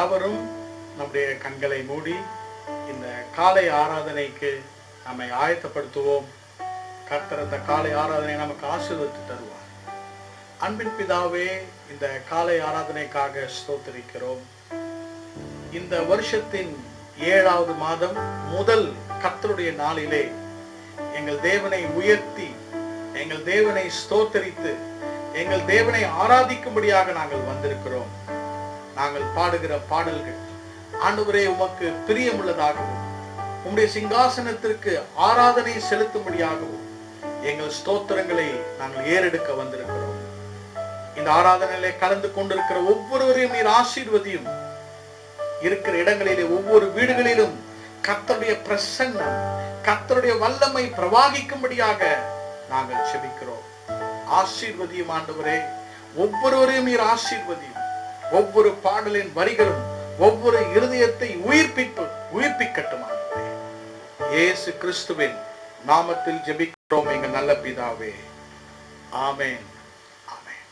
யாவரும் நம்முடைய கண்களை மூடி இந்த காலை ஆராதனைக்கு நம்மை ஆயத்தப்படுத்துவோம். கர்த்தர் அந்த காலை ஆராதனை நமக்கு ஆசீர்வதித்து தருவார். அன்பின் பிதாவே, இந்த காலை ஆராதனைக்காக ஸ்தோத்திரிக்கிறோம். இந்த வருஷத்தின் 7வது மாதம் முதல் கர்த்தருடைய நாளிலே எங்கள் தேவனை உயர்த்தி, எங்கள் தேவனை ஸ்தோத்தரித்து, எங்கள் தேவனை ஆராதிக்கும்படியாக நாங்கள் வந்திருக்கிறோம். நாங்கள் பாடுகிற பாடல்கள் ஆண்டவரே உமக்கு பிரியமுள்ளதாகவும், உம்முடைய சிங்காசனத்திற்கு ஆராதனை செலுத்தும்படியாகவும் எங்கள் ஸ்தோத்திரங்களை நாங்கள் ஏறெடுக்க வந்திருக்கிறோம். இந்த ஆராதனையிலே கலந்து கொண்டிருக்கிற ஒவ்வொருவரையும் நீர் ஆசீர்வதியும். இருக்கிற இடங்களிலே ஒவ்வொரு வீடுகளிலும் கர்த்தருடைய பிரசன்னம், கர்த்தருடைய வல்லமை பிரவாகிக்கும்படியாக நாங்கள் செபிக்கிறோம். ஆசீர்வதியும் ஆண்டவரே, ஒவ்வொருவரையும் நீர் ஆசீர்வதியும். ஒவ்வொரு பாடலின் வரிகளும் ஒவ்வொரு இருதயத்தை உயிர்ப்பிக்கட்டும் ஆண்டவரே. இயேசு கிறிஸ்துவின் நாமத்தில் ஜெபிக்கிறோம் எங்கள் நல்ல பிதாவே. ஆமென். Amen.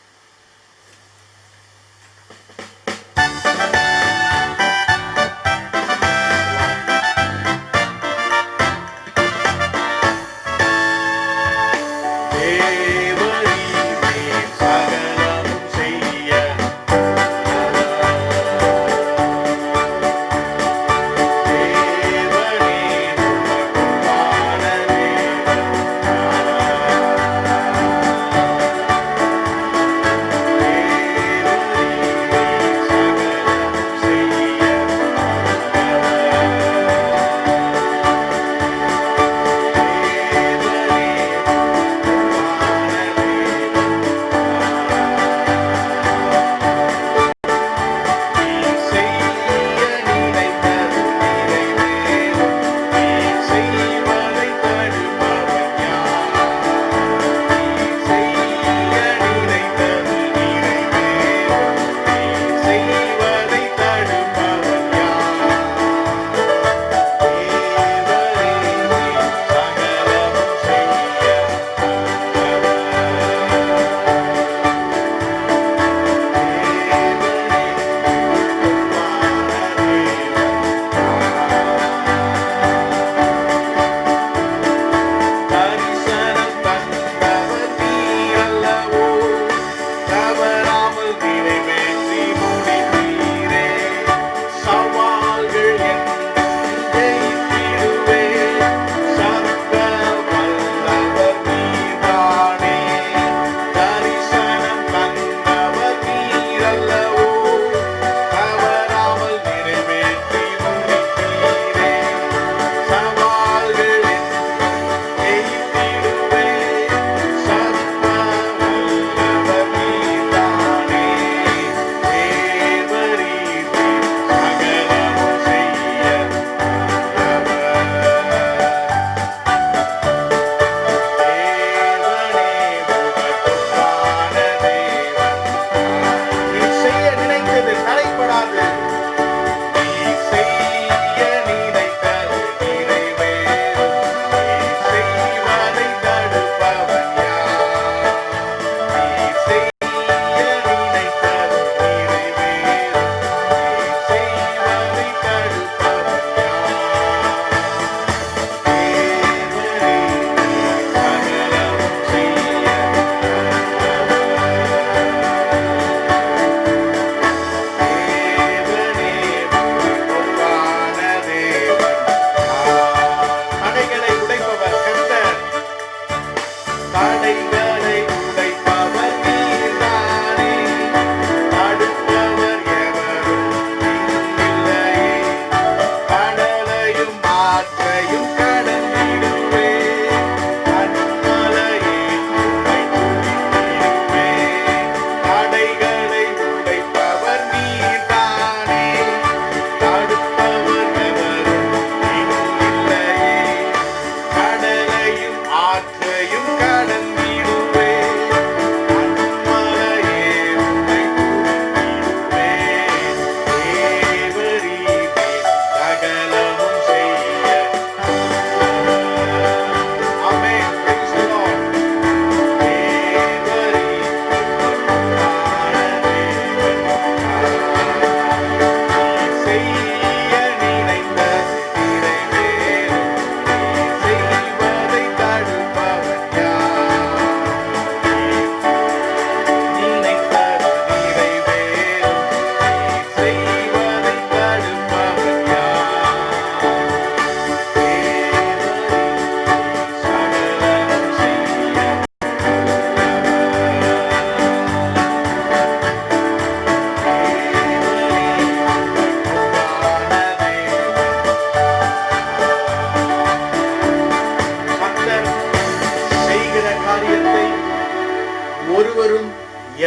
ஒருவரும்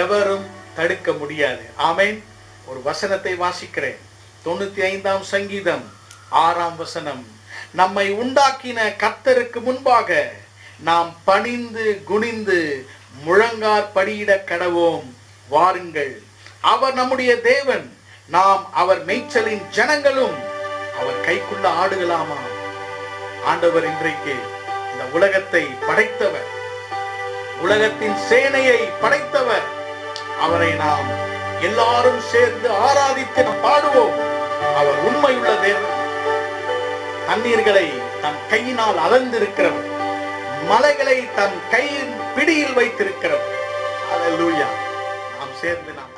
எவரும் தடுக்க முடியாது. ஆமென். ஒரு வசனத்தை வாசிக்கிறேன். 95ஆம் சங்கீதம் 6ஆம் வசனம். நம்மை உண்டாக்கின கர்த்தருக்கு முன்பாக நாம் பணிந்து குனிந்து முழங்கார் படியிட கடவோம். வாருங்கள், அவர் நம்முடைய தேவன், நாம் அவர் மேய்ச்சலின் ஜனங்களும் அவர் கைக்குள்ள ஆடுகளாமா. ஆண்டவர் இன்றைக்கு இந்த உலகத்தை படைத்தவர், உலகத்தின் சேனையை படைத்தவர். அவரை நாம் எல்லாரும் சேர்ந்து ஆராதித்து நாம் பாடுவோம். அவர் உண்மையுள்ள தேவன். தண்ணீர்களை தன் கையினால் அளந்திருக்கிறவர், மலைகளை தன் கையின் பிடியில் வைத்திருக்கிறவர். அல்லேலூயா. நாம் சேர்ந்து நாம்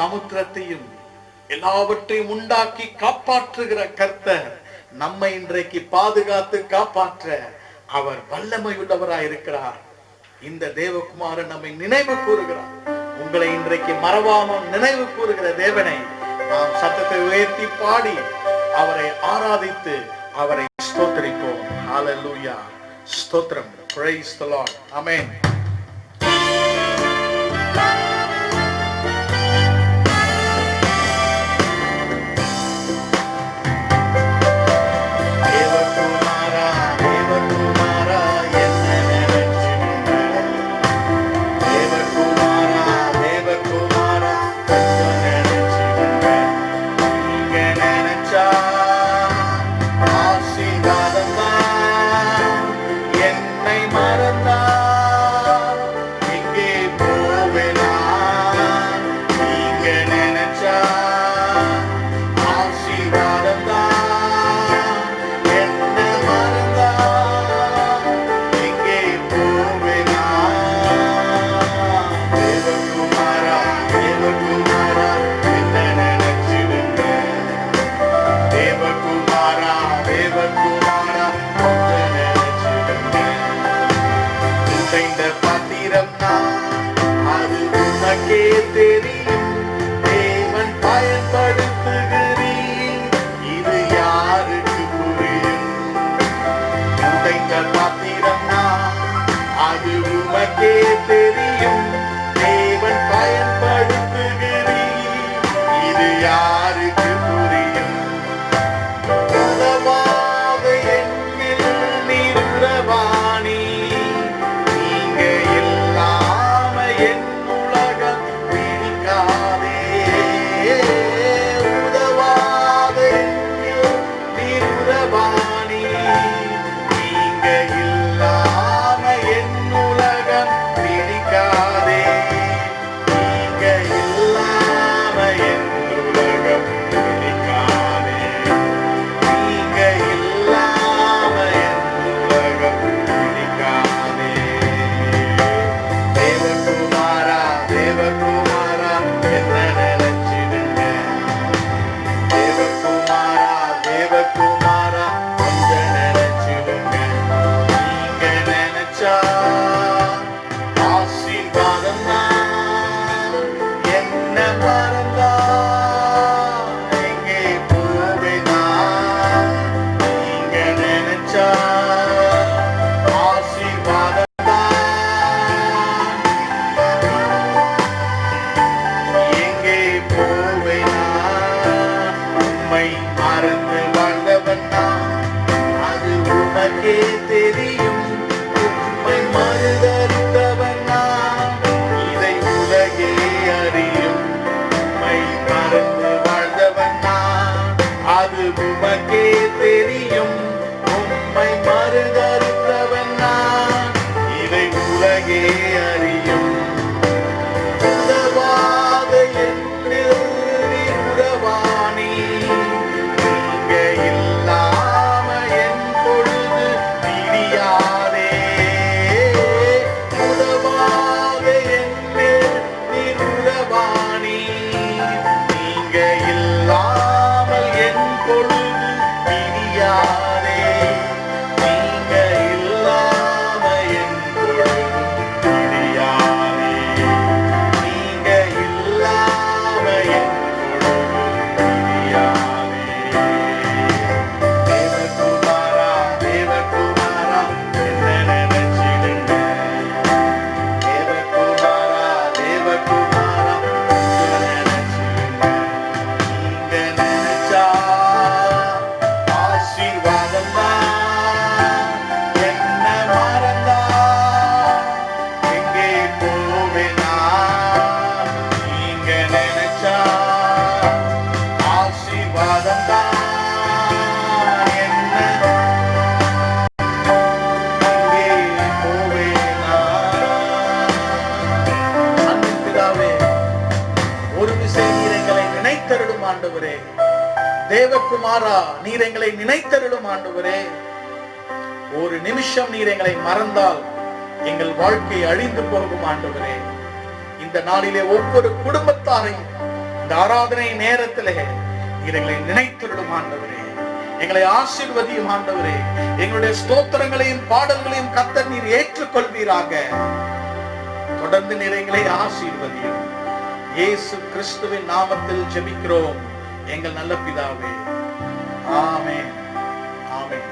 சமுத்திரத்தையும் எல்லாவற்றையும் உண்டாக்கி காப்பாற்றுகிற கர்த்தர் நம்மை இன்றைக்கு பாதுகாத்து காப்பாற்ற அவர் வல்லமை உள்ளவராய் இருக்கிறார். இந்த தேவகுமாரன் நம்மை நினைவு கூறுகிறார். உங்களை இன்றைக்கு மறவாமல் நினைவு கூறுகிற தேவனை நாம் சத்தத்தை உயர்த்தி பாடி அவரை ஆராதித்து அவரை ஸ்தோத்திரிப்போம். ஹalleluya. ஸ்தோத்திரம். Praise the Lord. Amen. கிடைச்சா ஆசீர்வாதம் தான் என்ன, எங்கே போவேனா. அன்பின் பிதாவே, ஒரு விசை நீர் எங்களை நினைத்தருளும் ஆண்டவரே. தேவகுமாரா, நீர் எங்களை நினைத்தருளும் ஆண்டவரே. ஒரு நிமிஷம் நீர் எங்களை மறந்தால் எங்கள் வாழ்க்கை அழிந்து போகும் ஆண்டவரே. இந்த நாளிலே ஒவ்வொரு குடும்பத்தாரையும் இந்த ஆராதனை நேரத்திலே நீர் எங்களை நினைத்தருளும் ஆண்டவரே. எங்களை ஆசீர்வதியும் ஆண்டவரே. எங்களுடைய ஸ்தோத்திரங்களையும் பாடல்களையும் கர்த்தர் நீர் ஏற்றுக்கொள்வீராக. தொடர்ந்து நீர் எங்களை ஆசீர்வதியும். இயேசு கிறிஸ்துவின் நாமத்தில் ஜெபிக்கிறோம் எங்கள் நல்ல பிதாவே. ஆமென். ஆமென்.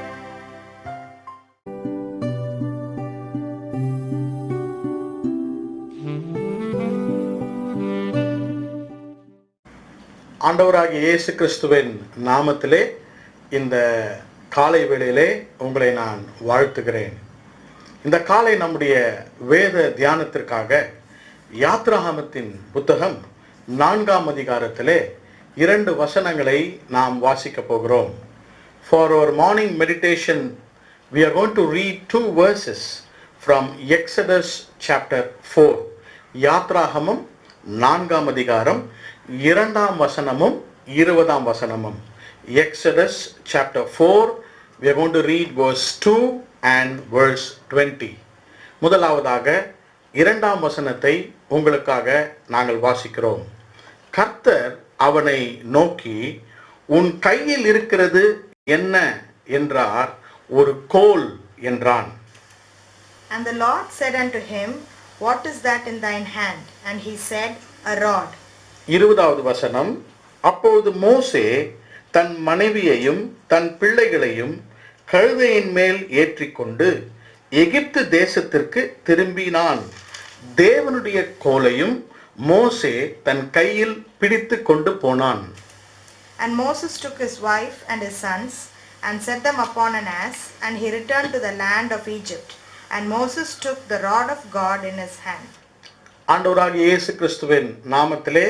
ஆண்டவராகிய இயேசு கிறிஸ்துவின் நாமத்திலே இந்த காலை வேளையிலே உங்களை நான் வாழ்த்துகிறேன். இந்த காலை நம்முடைய வேத தியானத்திற்காக யாத்ராகமத்தின் புத்தகம் 4ஆம் அதிகாரத்திலே 2 வசனங்களை நாம் வாசிக்க போகிறோம். For our morning meditation, we are going to read 2 verses from Exodus chapter 4. யாத்ராகமம் 4ஆம் அதிகாரம் 2ஆம் வசனமும் 20ஆம் வசனமும். Exodus chapter 4, we are going to read verse 2 and verse 20. முதலாவதாக 2ஆம் வசனத்தை உங்களுக்காக நாங்கள் வாசிக்கிறோம். கர்த்தர் அவனை நோக்கி, உன் கையில் இருக்கிறது என்ன என்றார். ஒரு கோல் என்றான். And the Lord said unto him, What is that in thine hand? And he said, A rod. 20வது வசனம். அப்பொழுது மோசே தன் மனைவியையும் தன் பிள்ளைகளையும் கழுதையின் மேல் ஏற்றிக்கொண்டு எகிப்து தேசத்திற்கு திரும்பினான். தேவனுடைய கோலையும் மோசே தன் கையில் பிடித்து கொண்டு போனான். And Moses took his wife and his sons and set them upon an ass, and he returned to the land of Egypt. And Moses took the rod of God in his hand. ஆண்டவராகிய இயேசு கிறிஸ்துவின் நாமத்திலே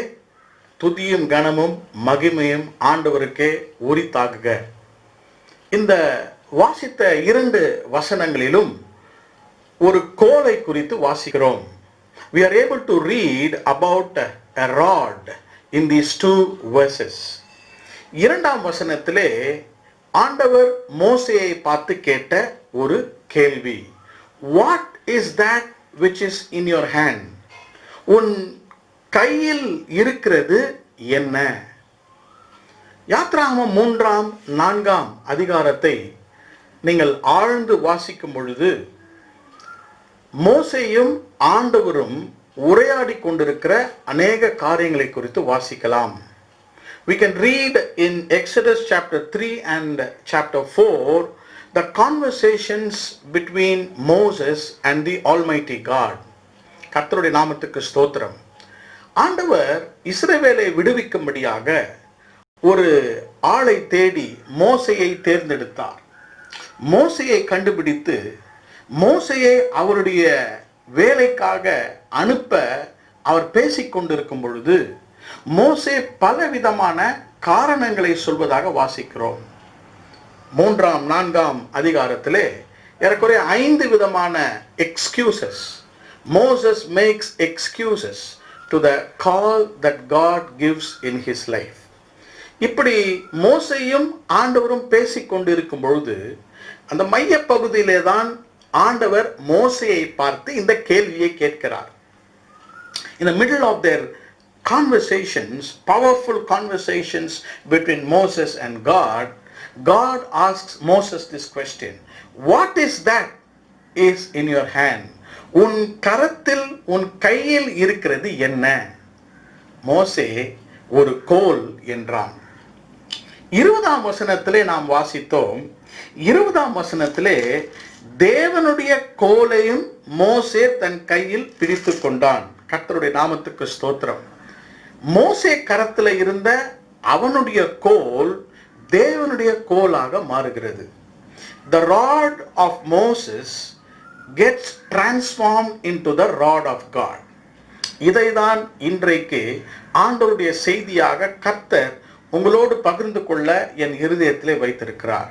துதியும் கனமும் மகிமையும் ஆண்டவருக்கே உரித்தாகுக. இந்த வாசித்த 2 வசனங்களிலும் ஒரு கோலை குறித்து வாசிக்கிறோம். We are able to read about a rod in these 2 verses. 2ஆம் வசனத்திலே ஆண்டவர் மோசேயை பார்த்து கேட்ட ஒரு கேள்வி. What is that which is in your hand? உன் கையில் இருக்கிறது என்ன? யாத்ராகமம் 3ஆம் 4ஆம் அதிகாரத்தை நீங்கள் ஆழ்ந்து வாசிக்கும் பொழுது மோசேயும் ஆண்டவரும் உரையாடி கொண்டிருக்கிற அநேக காரியங்களை குறித்து வாசிக்கலாம். We can read in Exodus chapter 3 and chapter 4 the conversations between Moses and the Almighty God. கர்த்தருடைய நாமத்துக்கு ஸ்தோத்திரம். ஆண்டவர் இஸ்ரவேலை விடுவிக்கும்படியாக ஒரு ஆளை தேடி மோசேயை தேர்ந்தெடுத்தார். மோசேயை கண்டுபிடித்து மோசேயை அவருடைய வேலைக்காக அனுப்ப அவர் பேசிக்கொண்டிருக்கும் பொழுது மோசே பலவிதமான காரணங்களை சொல்வதாக வாசிக்கிறோம். 3ஆம் 4ஆம் அதிகாரத்திலே ஏறக்குறைய 5 விதமான excuses. Moses makes excuses to the call that God gives in his life. இப்படி மோசேயும் ஆண்டவரும் பேசிக்கொண்டிருக்கும் பொழுது அந்த மைய பகுதியிலே தான் ஆண்டவர் மோசேயை பார்த்து இந்த கேள்வியை கேட்கிறார். In the middle of their conversations, powerful conversations between Moses and God, God asks Moses this question. What is that is in your hand? உன் கரத்தில் உன் கையில் இருக்கிறது என்ன? மோசே ஒரு கோல் என்றான். 20ஆம் வசனத்திலே நாம் வாசித்தோம். 20ஆம் வசனத்திலே தேவனுடைய கோலையும் மோசே தன் கையில் பிடித்து கொண்டான். கர்த்தருடைய நாமத்துக்கு ஸ்தோத்திரம். மோசே கரத்தில் இருந்த அவனுடைய கோல் தேவனுடைய கோலாக மாறுகிறது. The rod of Moses gets transformed into the rod of God. இதைதான் இன்றைக்கு ஆண்டவருடைய செய்தியாக கர்த்தர் உங்களோடு பகிர்ந்து கொள்ள என் இருதயத்திலே வைத்திருக்கிறார்.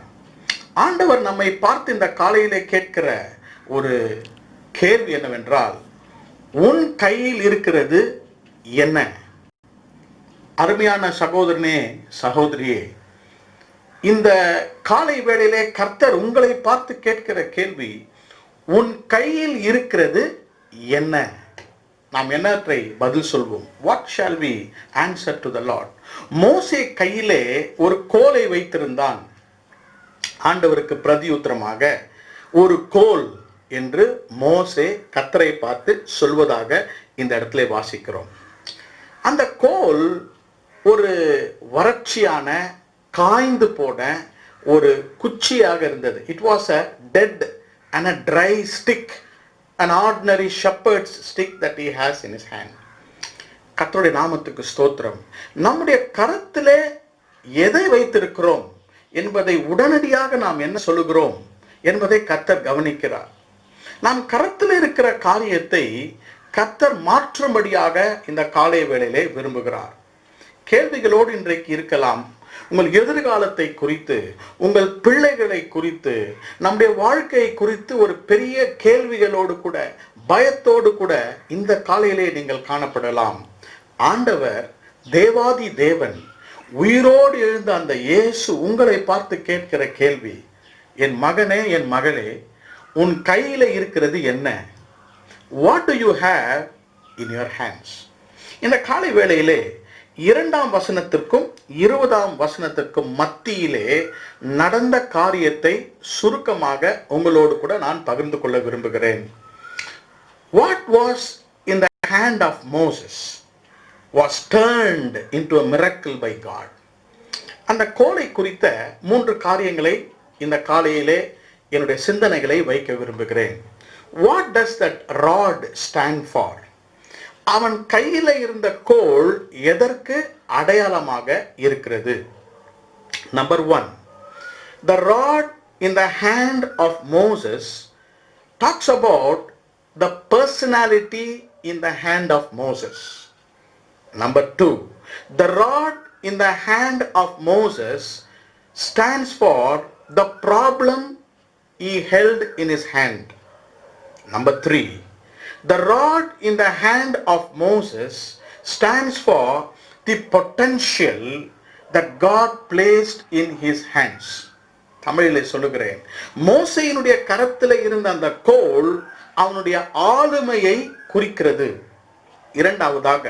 ஆண்டவர் நம்மை பார்த்து இந்த காலையிலே கேட்கிற ஒரு கேள்வி என்னவென்றால், உன் கையில் இருக்கிறது என்ன? அருமையான சகோதரனே, சகோதரியே, இந்த காலை வேளையிலே கர்த்தர் உங்களை பார்த்து கேட்கிற கேள்வி, உன் கையில் இருக்கிறது என்ன? நாம் என்னத்தை பதில் சொல்வோம்? What shall we answer to the Lord? மோசே கையிலே ஒரு கோலை வைத்திருந்தான். ஆண்டவருக்கு பிரதியுத்தரமாக ஒரு கோல் என்று மோசே கர்த்தரை பார்த்து சொல்வதாக இந்த இடத்துல வாசிக்கிறோம். அந்த கோல் ஒரு வறட்சியான, காய்ந்து போன ஒரு குச்சியாக இருந்தது. It was a dead and a dry stick, an ordinary shepherd's stick that he has in his hand. கர்த்தருடைய நாமத்துக்கு ஸ்தோத்திரம். நம்முடைய கரத்திலே எதை வைத்திருக்கிறோம் என்பதை உடனடியாக நாம் என்ன சொல்லுகிறோம் என்பதை கர்த்தர் கவனிக்கிறார். நாம் கரத்தில் இருக்கிற காரியத்தை கர்த்தர் மாற்றும்படியாக இந்த காலை வேளையிலே விரும்புகிறார். கேள்விகளோடு இன்றைக்கு இருக்கலாம். உங்கள் எதிர்காலத்தை குறித்து, உங்கள் பிள்ளைகளை குறித்து, நம்முடைய வாழ்க்கையை குறித்து ஒரு பெரிய கேள்விகளோடு கூட, பயத்தோடு கூட இந்த காலையிலே நீங்கள் காணப்படலாம். ஆண்டவர் தேவாதி தேவன், உயிரோடு எழுந்த அந்த இயேசு உங்களை பார்த்து கேட்கிற கேள்வி, என் மகனே, என் மகளே, உன் கையில இருக்கிறது என்ன? What do you have in your hands? இந்த காலை வேளையிலே 2ஆம் வசனத்திற்கும் 20ஆம் வசனத்திற்கும் மத்தியிலே நடந்த காரியத்தை சுருக்கமாக உங்களோடு கூட நான் பகிர்ந்து கொள்ள விரும்புகிறேன். What was in the hand of Moses was turned into a miracle by God. அந்த கோலை குறித்த 3 காரியங்களை இந்த காலையிலே என்னுடைய சிந்தனைகளை வைக்க விரும்புகிறேன். What does that rod stand for? அவன் கையில இருந்த கோல் எதற்கு அடையாளமாக இருக்கிறது? Number 1, the rod in the hand of Moses talks about the personality in the hand of Moses. Number 2, the rod in the hand of Moses stands for the problem he held in his hand. Number 3, the rod in the hand of Moses stands for the potential that God placed in his hands. தமிழிலே சொல்லுகிறேன். மோசேயினுடைய கரத்தில் இருந்த அந்த கோல் அவனுடைய ஆளுமையை குறிக்கிறது. இரண்டாவதாக,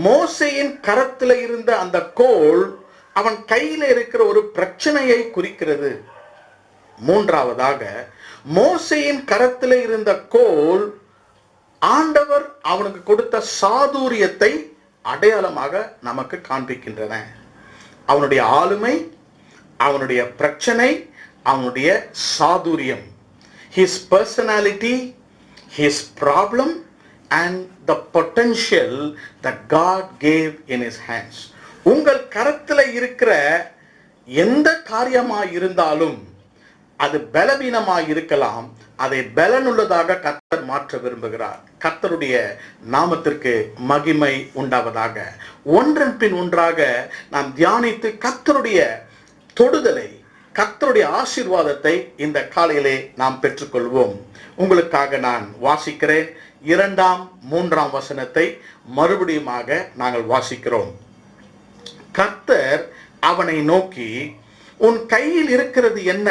மோசேயின் கரத்தில் இருந்த அந்த கோல் அவன் கையில் இருக்கிற ஒரு பிரச்சனையை குறிக்கிறது. மூன்றாவதாக, மோசேயின் கரத்தில் இருந்த கோல் ஆண்டவர் அவனுக்கு கொடுத்த சாதுரியத்தை அடையாளமாக நமக்கு காண்பிக்கின்றன. அவனுடைய ஆளுமை, அவனுடைய பிரச்சனை, அவனுடைய சாதுரியம். His personality, his problem and the potential that God gave in his hands. உங்கள் கரத்தில் இருக்கிற எந்த காரியமாக இருந்தாலும் அது பலவீனமாக இருக்கலாம், அதை பலனுள்ளதாக கர்த்தர் மாற்ற விரும்புகிறார். கர்த்தருடைய நாமத்திற்கு மகிமை உண்டாவதாக. ஒன்றன் பின் ஒன்றாக நாம் தியானித்து கர்த்தருடைய தொடுதலை, கர்த்தருடைய ஆசீர்வாதத்தை இந்த காலையிலே நாம் பெற்றுக்கொள்வோம். உங்களுக்காக நான் வாசிக்கிறேன். 2ஆம் 3ஆம் வசனத்தை மறுபடியுமாக நாங்கள் வாசிக்கிறோம். கர்த்தர் அவனை நோக்கி, உன் கையில் இருக்கிறது என்ன?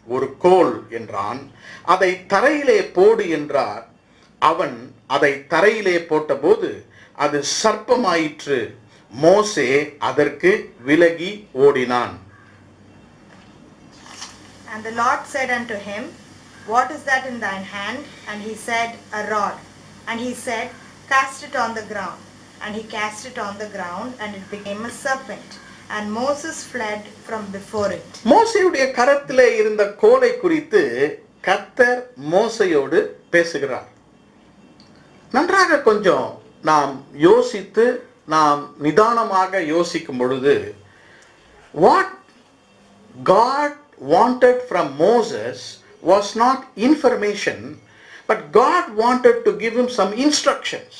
ஒரு கோல் என்றான். அதை தரையிலே போடு என்றார். அவன் அதை தரையிலே போட்டபோது அது சர்ப்பமாயிற்று. மோசே அதற்கு விலகி ஓடினான். And the Lord said unto him, What is that in thine hand? And he said, A rod. And he said, Cast it on the ground. And he cast it on the ground, and it became a serpent. And Moses fled from before it. மோசேயுடைய கரத்திலே இருந்த கோலை குறித்து கர்த்தர் மோசேயோடு பேசுகிறார். நன்றாக கொஞ்சம் நாம் யோசித்து நாம் நிதானமாக யோசிக்கும் பொழுது, what God wanted from Moses was not information, but God wanted to give him some instructions.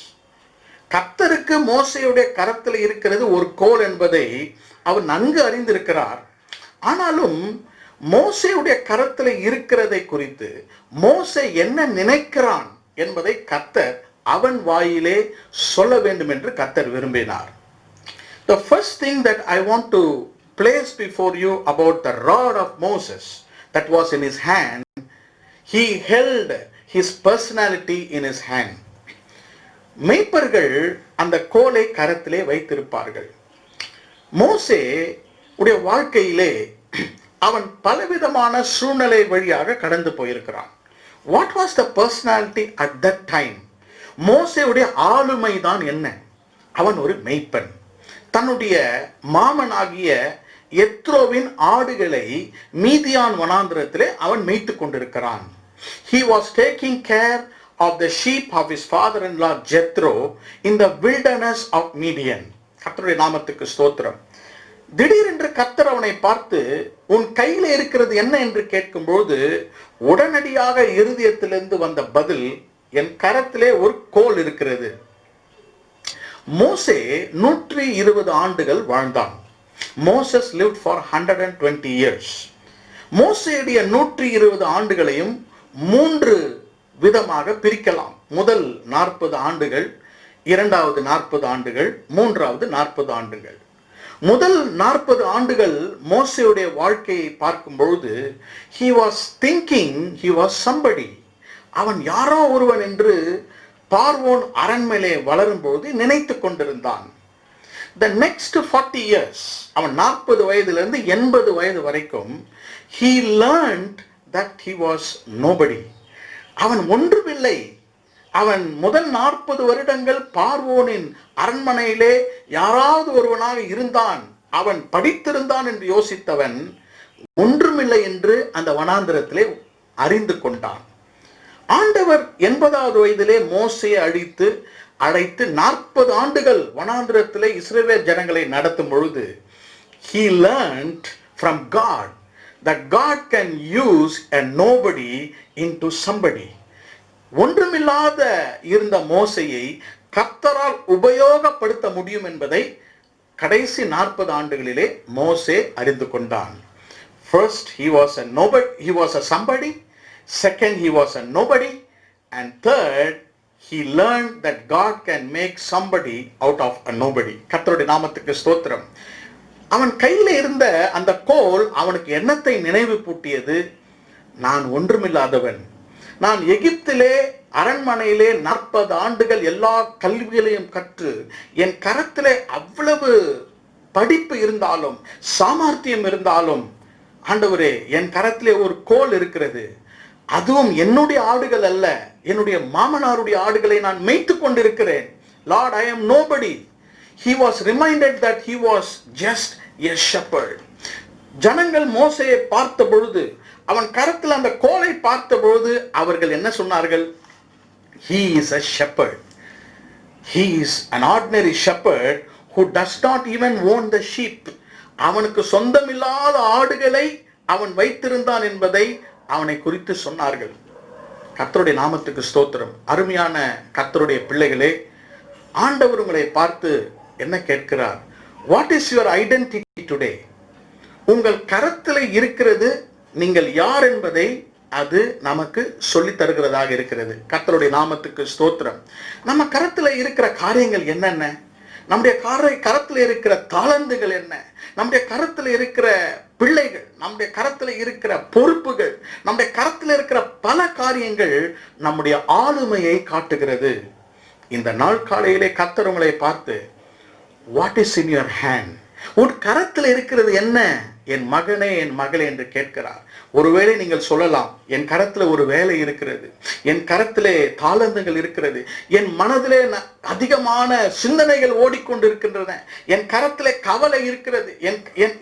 கர்த்தருக்கு மோசேயுடைய கரத்தில் இருக்கிறது ஒரு கோல் என்பதை அவர் நன்கு அறிந்திருக்கிறார். ஆனாலும் மோசேயுடைய கரத்தில் இருக்கிறதை குறித்து மோசே என்ன நினைக்கிறான் என்பதை கர்த்தர் அவன் வாயிலே சொல்ல வேண்டும் என்று கர்த்தர் விரும்பினார். The first thing that I want to place before you about the rod of Moses that was in his hand, he held his personality in his hand. மேய்ப்பர்கள் அந்த கோலை கரத்திலே வைத்திருப்பார்கள். மோசே உடைய வாழ்க்கையிலே அவன் பலவிதமான சூழ்நிலை வழியாக கடந்து போயிருக்கிறான். What was the personality at that time? மோசேவுடைய ஆளுமை தான் என்ன? அவன் ஒரு மேய்ப்பன். தன்னுடைய மாமனாகிய எத்ரோவின் ஆடுகளை மீதியான் வனாந்திரத்திலே அவன் மேய்த்து கொண்டிருக்கிறான். He was taking care of the sheep of his father-in-law Jethro in the wilderness of Midian. கர்த்தருடைய நாமத்துக்கு ஸ்தோத்திரம். திடீரென்று கர்த்தர் அவனை பார்த்து உன் கையில இருக்கிறது என்ன என்று கேட்கும்போது உடனடியாக இருதயத்திலிருந்து வந்த பதில், என் கரத்திலே ஒரு கோல் இருக்கிறது. மோசே 120 ஆண்டுகள் வாழ்ந்தான். Moses lived for 120 years. மோசேயுடைய 120 ஆண்டுகளையும் 3 விதமாக பிரிக்கலாம். முதல் 40 ஆண்டுகள், இரண்டாவது 40 ஆண்டுகள், மூன்றாவது 40 ஆண்டுகள். முதல் 40 ஆண்டுகள் மோசேயுடைய வாழ்க்கையை பார்க்கும் பொழுது he was thinking he was somebody. அவன் யாரோ ஒருவன் என்று பார்வோன் அரண்மனையிலே வளரும்போது நினைத்து கொண்டிருந்தான். The next 40 years, அவன் 40 வயதிலிருந்து 80 வயது வரைக்கும் he learned that he was nobody. அவன் ஒன்றுமில்லை. அவன் முதல் 40 வருடங்கள் பார்வோனின் அரண்மனையிலே யாராவது ஒருவனாக இருந்தான், அவன் படித்திருந்தான் என்று யோசித்தவன் ஒன்றுமில்லை என்று அந்த வனாந்திரத்திலே அறிந்து கொண்டான். ஆண்டவர் 80வது வயதிலே மோசேயை அழைத்து 40 ஆண்டுகள் வனாந்திரத்திலே இஸ்ரவேல் ஜனங்களை நடத்தும் பொழுது he learned from God that God can use a nobody into somebody. ஒன்றுமில்லாத இருந்த மோசேயை கர்த்தரால் உபயோகப்படுத்த முடியும் என்பதை கடைசி 40 ஆண்டுகளிலே மோசே அறிந்து கொண்டான். First he was a nobody, he was a somebody. Second he was a nobody, and third he learned that God can make somebody out of a nobody. கர்த்தருடைய நாமத்துக்கு ஸ்தோத்திரம். அவன் கையில் இருந்த அந்த கோல் அவனுக்கு என்னத்தை நினைவு பூட்டியது? நான் ஒன்றுமில்லாதவன். நான் எகிப்திலே அரண்மனையிலே 40 ஆண்டுகள் எல்லா கல்விகளையும் கற்று என் கரத்திலே அவ்வளவு படிப்பு இருந்தாலும் சாமர்த்தியம் இருந்தாலும், ஆண்டவரே என் கரத்திலே ஒரு கோல் இருக்கிறது, அதுவும் என்னுடைய ஆடுகள் அல்ல, என்னுடைய மாமனாருடைய ஆடுகளை நான் மேய்த்து கொண்டிருக்கிறேன். Lord, I am nobody. He was reminded that he was just a shepherd. ஜனங்கள் மோசேயை பார்த்த பொழுது, அவன் கரத்தில் அந்த கோலை பார்த்த பொழுது அவர்கள் என்ன சொன்னார்கள்? He is a shepherd. He is an ordinary shepherd who does not even own the sheep. அவனுக்கு சொந்தமில்லாத ஆடுகளை அவன் வைத்திருந்தான் என்பதை அவனை குறித்து சொன்னார்கள். கர்த்தருடைய நாமத்துக்கு ஸ்தோத்திரம். அருமையான கர்த்தருடைய பிள்ளைகளே, ஆண்டவர் உங்களை பார்த்து என்ன கேட்கிறார்? What is your identity today? உங்கள் கரத்தில் இருக்கிறது நீங்கள் யார் என்பதை அது நமக்கு சொல்லி தருகிறதாக இருக்கிறது. கர்த்தருடைய நாமத்துக்கு ஸ்தோத்திரம். நம்ம கரத்தில் இருக்கிற காரியங்கள் என்னென்ன? நம்முடைய கரத்தில் இருக்கிற தாளந்துகள் என்ன? நம்முடைய கரத்தில் இருக்கிற பிள்ளைகள், நம்முடைய கரத்தில் இருக்கிற பொறுப்புகள், நம்முடைய கரத்தில் இருக்கிற பல காரியங்கள் நம்முடைய ஆளுமையை காட்டுகிறது. இந்த நாள் காலையிலே கர்த்தர் உங்களை பார்த்து what is in your hand? உன் கரத்தில் இருக்கிறது என்ன என் மகனே, என் மகளே என்று கேட்கிறார். ஒருவேளை நீங்கள் சொல்லலாம், என் கரத்தில் ஒரு வேலை இருக்கிறது, என் கரத்திலே தாளந்துகள் இருக்கிறது, என் மனதிலே அதிகமான சிந்தனைகள் ஓடிக்கொண்டிருக்கின்றன, என் கரத்திலே கவலை இருக்கிறது,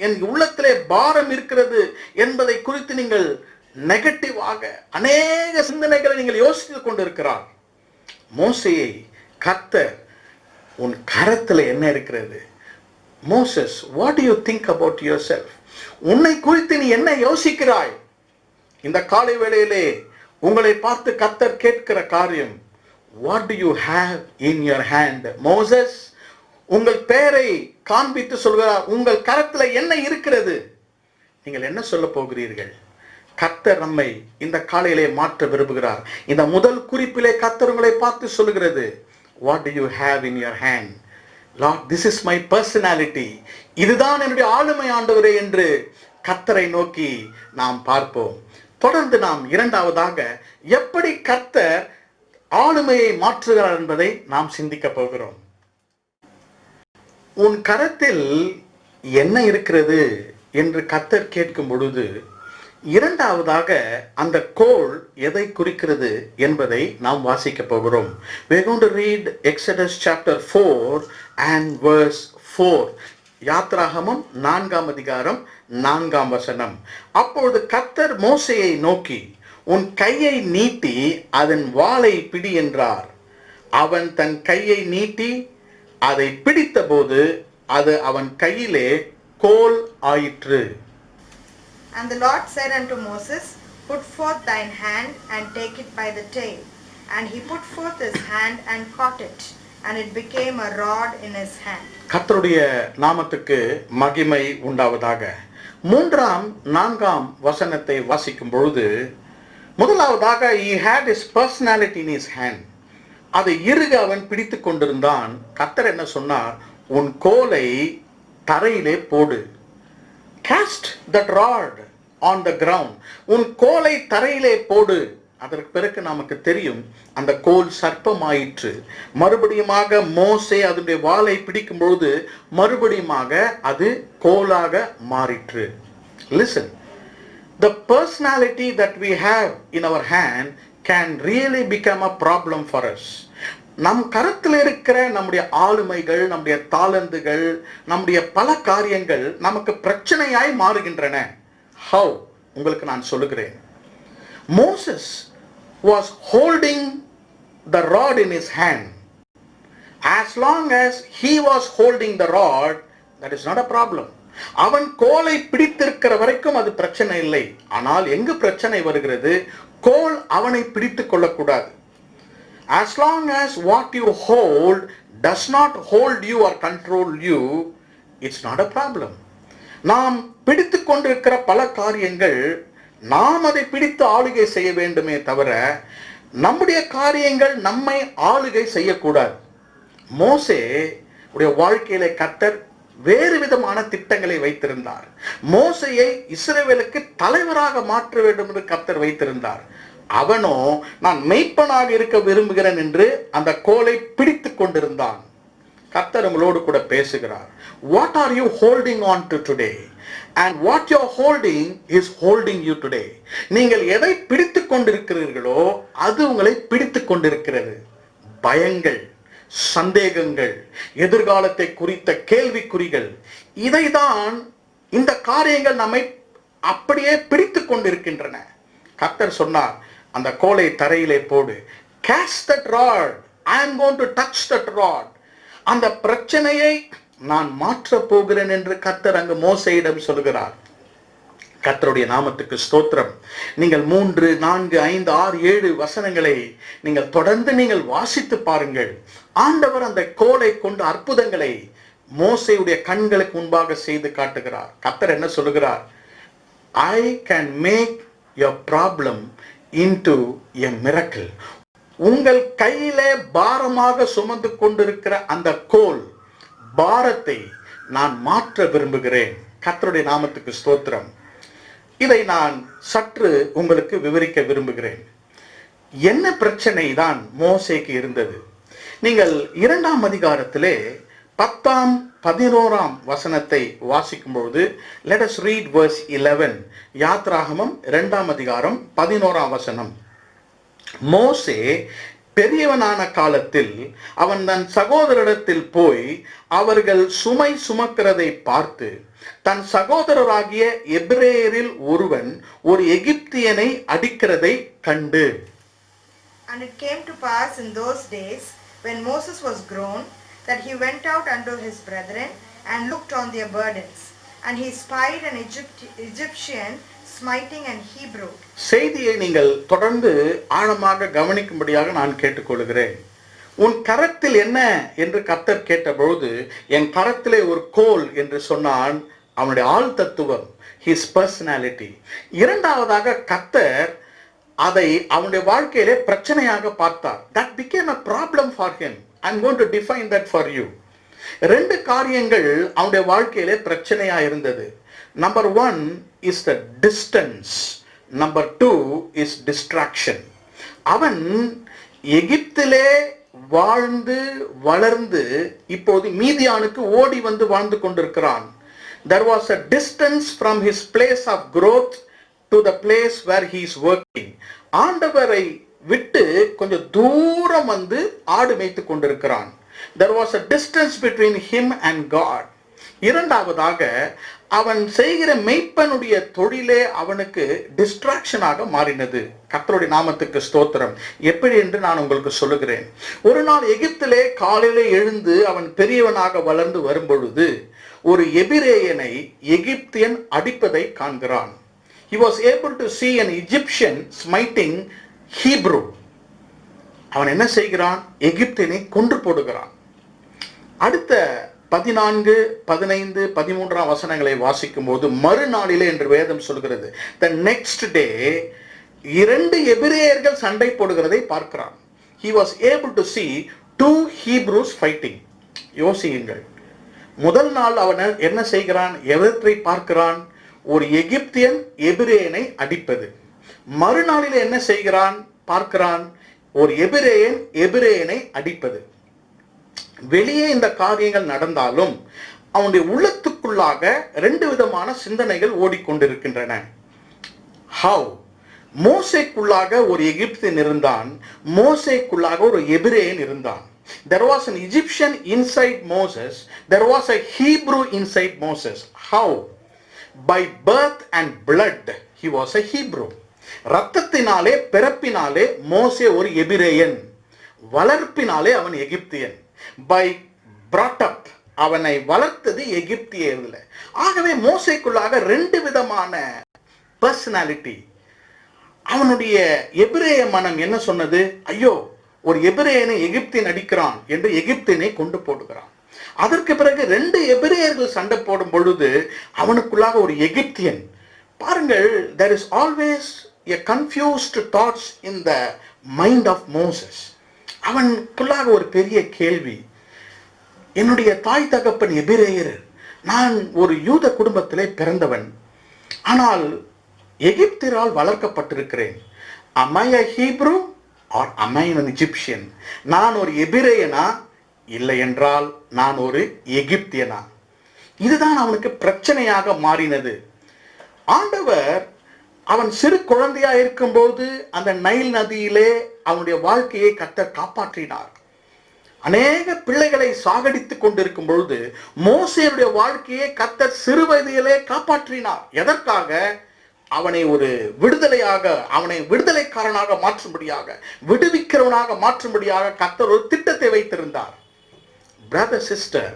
என் உள்ளத்திலே பாரம் இருக்கிறது என்பதை குறித்து நீங்கள் நெகட்டிவாக அநேக சிந்தனைகளை நீங்கள் யோசித்துக் கொண்டிருக்கிறார். மோசேயை கர்த்தர், உன் கரத்தில் என்ன இருக்கிறது? Moses, what do you think about yourself? உன்னை குறித்து நீ என்ன யோசிக்கிறாய்? இந்த காலை வேளையிலே உங்களை பார்த்து கர்த்தர் கேட்கிற காரியம், what do you have in your hand? Moses, உங்கள் பெயரை காண்பித்து சொல்கிறார், உங்கள் கரத்தில் என்ன இருக்கிறது? நீங்கள் என்ன சொல்ல போகிறீர்கள்? கர்த்தர் நம்மை இந்த காலையிலே மாற்ற விரும்புகிறார். இந்த முதல் குறிப்பிலே கர்த்தர் உங்களை பார்த்து சொல்லுகிறது, what do you have in your hand? Lord, this is my personality. இதுதான் என்னுடைய ஆளுமை ஆண்டவரே என்று கர்த்தரை நோக்கி நாம் பார்ப்போம். தொடர்ந்து நாம் இரண்டாவதாக எப்படி கர்த்தர் ஆளுமையை மாற்றுகிறார் என்பதை நாம் சிந்திக்க போகிறோம். உன் கரத்தில் என்ன இருக்கிறது என்று கர்த்தர் கேட்கும் பொழுது, இரண்டாவதாக அந்த கோல் எதை குறிக்கிறது என்பதை நாம் வாசிக்க போகிறோம். We are going to read Exodus chapter 4 and verse 4. யாத்ராகமம் 4ஆம் அதிகாரம் 4ஆம் வசனம். அப்பொழுது கர்த்தர் மோசேயை நோக்கி, உன் கையை நீட்டி அதன் வாளை பிடி என்றார். அவன் தன் கையை நீட்டி அதை பிடித்தபோது அது அவன் கையிலே கோல் ஆயிற்று. And the Lord said unto Moses, put forth thine hand and take it by the tail. And he put forth his hand and caught it, and it became a rod in his hand. கர்த்தருடைய நாமத்துக்கு மகிமை உண்டாவதாக. 3ஆம் 4ஆம் வசனத்தை வாசிக்கும் பொழுது, முதலாவதாக he had his personality in his hand. அதை இறுக அவன் பிடித்து கொண்டிருந்தான். கர்த்தர் என்ன சொன்னார்? உன் கோலை தரையிலே போடு. Cast that rod on the ground. உன் கோலை தரையிலே போடு. அதற்கு பிறகு நமக்கு தெரியும், அந்த கோல் சர்ப்பமாயிற்று. மறுபடியுமாக மோசே அதனுடைய வாளை பிடிக்கும் பொழுது மறுபடியுமாக அது கோலாக மாறிற்று. Listen, the personality that we have in our hand can really become a problem for us. நம் கரத்தில் இருக்கிற நம்முடைய ஆளுமைகள், நம்முடைய தாளந்துகள், நம்முடைய பல காரியங்கள் நமக்கு பிரச்சனையாய் மாறுகின்றன. How? உங்களுக்கு நான் சொல்லுகிறேன். Moses was holding the rod in his hand. As long as he was holding the rod, that is not a problem. அவன் கோலை பிடித்திருக்கிற வரைக்கும் அது பிரச்சனை இல்லை. ஆனால் எங்கு பிரச்சனை வருகிறது? கோல் அவனை பிடித்துக் கொள்ளக்கூடாது. As long as what you hold does not hold you or control you, it's not a problem. நாம் பிடித்து கொண்டிருக்கிற பல காரியங்கள் நாம் அதை பிடித்து ஆளுகை செய்ய வேண்டுமே தவிர நம்முடைய காரியங்கள் நம்மை ஆளுகை செய்யக்கூடாது. மோசே உடைய வாழ்க்கையிலே கர்த்தர் வேறு விதமான திட்டங்களை வைத்திருந்தார். மோசேயை இஸ்ரவேலுக்கு தலைவராக மாற்ற வேண்டும் என்று கர்த்தர் வைத்திருந்தார். அவனோ நான் மெய்ப்பனாக இருக்க விரும்புகிறேன் என்று அந்த கோலை பிடித்து கொண்டிருந்தான். கர்த்தர் உங்களோடு கூட பேசுகிறார். What are you holding on to today? And what you are holding is holding you today. நீங்கள் எதை பிடித்து கொண்டிருக்கிறீர்களோ அது உங்களை பிடித்து கொண்டிருக்கிறது. பயங்கள், சந்தேகங்கள், எதிர்காலத்தை குறித்த கேள்விக்குறிகள், இதைதான் இந்த காரியங்கள் நம்மை அப்படியே பிடித்து கொண்டிருக்கின்றன. கர்த்தர் சொன்னார், அந்த கோலை தரையிலே போடு. Cast that rod. I am going to touch that rod. அந்த பிரச்சனையை நான் மாற்ற போகிறேன் என்று கர்த்தர் அங்கு மோசேயிடம் சொல்கிறார். கர்த்தருடைய நாமத்துக்கு ஸ்தோத்திரம். நீங்கள் 3, 4, 5, 6, 7 வசனங்களை நீங்கள் தொடர்ந்து நீங்கள் வாசித்து பாருங்கள். ஆண்டவர் அந்த கோலை கொண்டு அற்புதங்களை மோசேயுடைய கண்களுக்கு முன்பாக செய்து காட்டுகிறார். கர்த்தர் என்ன சொல்லுகிறார்? I can make your problem into a miracle. உங்கள் கையிலே பாரமாக சுமந்து கொண்டிருக்கிற அந்த கோல் பாரத்தை நான் மாற்ற விரும்புகிறேன். கர்த்தருடைய நாமத்துக்கு ஸ்தோத்திரம். இதை நான் சற்று உங்களுக்கு விவரிக்க விரும்புகிறேன். என்ன பிரச்சனை தான் மோசேக்கு இருந்தது? நீங்கள் 2ஆம் அதிகாரத்திலே 10ஆம் 11ஆம் வசனத்தை வாசிக்கும்போது, let us read verse 11. யாத்ராகமம் 2ஆம் அதிகாரம் 11ஆம் வசனம். மோசே பெரியவனான காலத்தில் அவன் தன் சகோதரரிடத்தில் போய் அவர்கள் சுமை சுமக்கிறதை பார்த்து, தன் சகோதரராகிய எபிரேயரில் ஒருவன் ஒரு எகிப்தியனை அடிக்கிறதை கண்டு. And it came to pass in those days, when Moses was grown, that he went out unto his brethren and looked on their burdens. And he spied an Egyptian smiting and Hebrew. செய்தியை நீங்கள் தொடர்ந்து ஆழமாக கவனிக்கும்படியாக நான் கேட்டுக்கொள்கிறேன். உன் கரத்தில் என்ன என்று கர்த்தர் கேட்டபொழுது என் கரத்திலே ஒரு கோல் என்று சொன்னான். அவனுடைய ஆள் தத்துவம், his personality. இரண்டாவதாக கர்த்தர் அதை அவனுடைய வாழ்க்கையிலே பிரச்சனையாக பார்த்தார். that became a problem for him. I'm going to define that for you. ரெண்டு காரியங்கள் அவனுடைய வாழ்க்கையிலே பிரச்சனையா இருந்தது. Number 1 is the distance. Number 2 is distraction. அவன் எகிப்திலே வாழ்ந்து வளர்ந்து இப்போது மீதியானுக்கு ஓடி வந்து வாழ்ந்து கொண்டிருக்கிறான். There was a distance from his place of growth to the place where he is working. ஆண்டவரை விட்டு கொஞ்சம் தூரம் வந்து ஆடு மேய்த்து கொண்டிருக்கிறான். There was a distance between him and God. இரண்டாவதாக அவன் செய்கிற மெய்ப்பனுடைய தொழிலே அவனுக்கு டிஸ்ட்ராக்ஷனாக மாறினது. கர்த்தருடைய நாமத்துக்கு ஸ்தோத்திரம். எப்படி என்று நான் உங்களுக்கு சொல்லுகிறேன். ஒரு நாள் எகிப்திலே காலையிலே எழுந்து அவன் பெரியவனாக வளர்ந்து வரும்பொழுது ஒரு எபிரேயனை எகிப்தியன் அடிப்பதை காண்கிறான். He was able to see an Egyptian smiting Hebrew. அவன் என்ன செய்கிறான்? எகிப்தியனை கொன்று போடுகிறான். அடுத்த 14, 15, 13 வசனங்களை வாசிக்கும் போது மறுநாளிலே என்று வேதம் சொல்கிறது. The next day இரண்டு எபிரேயர்கள் சண்டை போடுகிறதை பார்க்கிறான். He was able to see two Hebrews fighting. யோசியுங்கள். முதல் நாள் அவன் என்ன செய்கிறான்? எவற்றை பார்க்கிறான்? ஒரு எகிப்தியன் எபிரேயனை அடிப்பது. மறுநாளில் என்ன செய்கிறான்? பார்க்கிறான் ஒரு எபிரேயன் எபிரேயனை அடிப்பது. வெளியே இந்த காரியங்கள் நடந்தாலும் அவனுடைய உள்ளத்துக்குள்ளாக ரெண்டு விதமான சிந்தனைகள் ஓடிக்கொண்டிருக்கின்றன. How? மோசேக்குள்ளாக ஒரு எகிப்தியன் இருந்தான், மோசேக்குள்ளாக ஒரு எபிரேயன் இருந்தான். There was an Egyptian inside Moses, there was a Hebrew inside Moses. How? By birth and blood he was a Hebrew. ரத்தத்தினாலே பிறப்பினாலே மோசே ஒரு எபிரேயன், வளர்ப்பினாலே அவன் எகிப்தியன். By brought up அவனை வளர்த்தது எகிப்தியர்ல. ஆகவே மோசேக்குள்ளாக ரெண்டு விதமான பர்சனாலிட்டி. அவனுடைய எபிரேய மனம் என்ன சொன்னது? ஐயோ, ஒரு எபிரேயனை எகிப்தியன் அடிக்கிறான் என்று எகிப்தியனை கொண்டு போடுகிறான். அதற்கு பிறகு ரெண்டு எபிரேயர்கள் சண்டை போடும் பொழுது அவனுக்குள்ளாக ஒரு எகிப்தியன். பாருங்கள், there is always a confused thoughts in the mind of Moses. அவனுக்குள்ளாக ஒரு பெரிய கேள்வி. என்னுடைய தாய் தகப்பன் எபிரேயர், நான் ஒரு யூத குடும்பத்திலே பிறந்தவன், ஆனால் எகிப்தியரால் வளர்க்கப்பட்டிருக்கிறேன். Am I a Hebrew or am I an Egyptian? நான் ஒரு எபிரேயனா இல்லை என்றால் நான் ஒரு எகிப்தியனா? இதுதான் அவனுக்கு பிரச்சனையாக மாறினது. ஆண்டவர் அவன் சிறு குழந்தையா இருக்கும்போது அந்த நைல் நதியிலே அவனுடைய வாழ்க்கையை கர்த்தர் காப்பாற்றினார். அநேக பிள்ளைகளை சாகடித்துக் கொண்டிருக்கும் பொழுது மோசேயுடைய வாழ்க்கையை கர்த்தர் சிறு வயதிலே காப்பாற்றினார். எதற்காக? அவனை ஒரு விடுதலையாக, அவனை விடுதலைக்காரனாக மாற்றும்படியாக, விடுவிக்கிறவனாக மாற்றும்படியாக கர்த்தர் ஒரு திட்டத்தை வைத்திருந்தார். Brother, sister,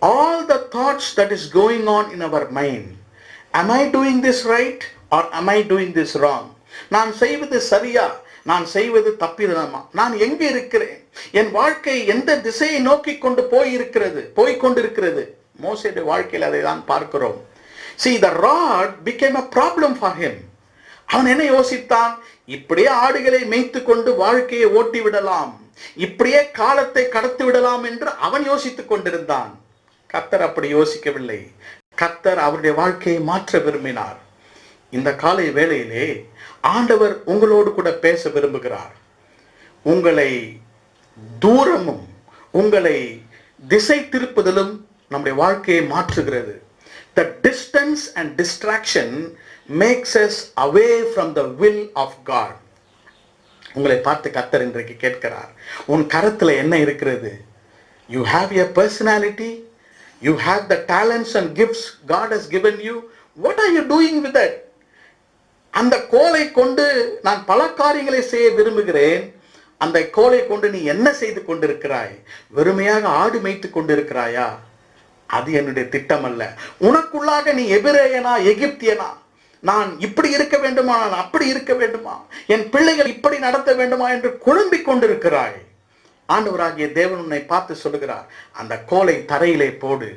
all the thoughts that is going on in our mind, am I doing this right or am I doing this wrong? நான் செய்வது சரியா, நான் செய்வது தப்பிதமா, நான் எங்கே இருக்கிறேன், என் வாழ்க்கை எந்த திசையை நோக்கி கொண்டு போய்கொண்டிருக்கிறது. மோசேயுடைய வாழ்க்கையில் அதை தான் பார்க்கிறோம். See, the rod became a problem for him. அவன் என்ன யோசித்தான்? இப்படியே ஆடுகளை மேய்த்து கொண்டு வாழ்க்கையை ஓட்டி விடலாம், இப்படியே காலத்தை கடத்தி விடலாம் என்று அவன் யோசித்துக் கொண்டிருந்தான். கர்த்தர் அப்படி யோசிக்கவில்லை. கர்த்தர் அவருடைய வாழ்க்கையை மாற்ற விரும்பினார். இந்த காலை வேளையிலே ஆண்டவர் உங்களோடு கூட பேச விரும்புகிறார். உங்களை தூரமும் உங்களை திசை திருப்புதலும் நம்முடைய வாழ்க்கையை மாற்றுகிறது. The distance and distraction makes us away from the will of God. உங்களை பார்த்து கர்த்தர் இன்றைக்கு கேட்கிறார், உன் கரத்தில் என்ன இருக்கிறது? You have a personality, you have the talents and gifts God has given you. What are you doing with that? அந்த கோலை கொண்டு நான் பல காரியங்களை செய்ய விரும்புகிறேன். அந்த கோலை கொண்டு நீ என்ன செய்து கொண்டிருக்கிறாய்? வெறுமையாக ஆடு மேய்த்து கொண்டிருக்கிறாயா? அது என்னுடைய திட்டம் அல்ல. உனக்குள்ளாக நீ எபிரேயனா எகிப்தியனா? நான் இப்படி இருக்க வேண்டுமா, நான் அப்படி இருக்க வேண்டுமா, என் பிள்ளைகள் இப்படி நடத்த வேண்டுமா என்று குழம்பிக் கொண்டிருக்கிறாய். ஆண்டவராகிய தேவன் உன்னை பார்த்து சொல்லுகிறார், அந்த கோலை தரையிலே போடு.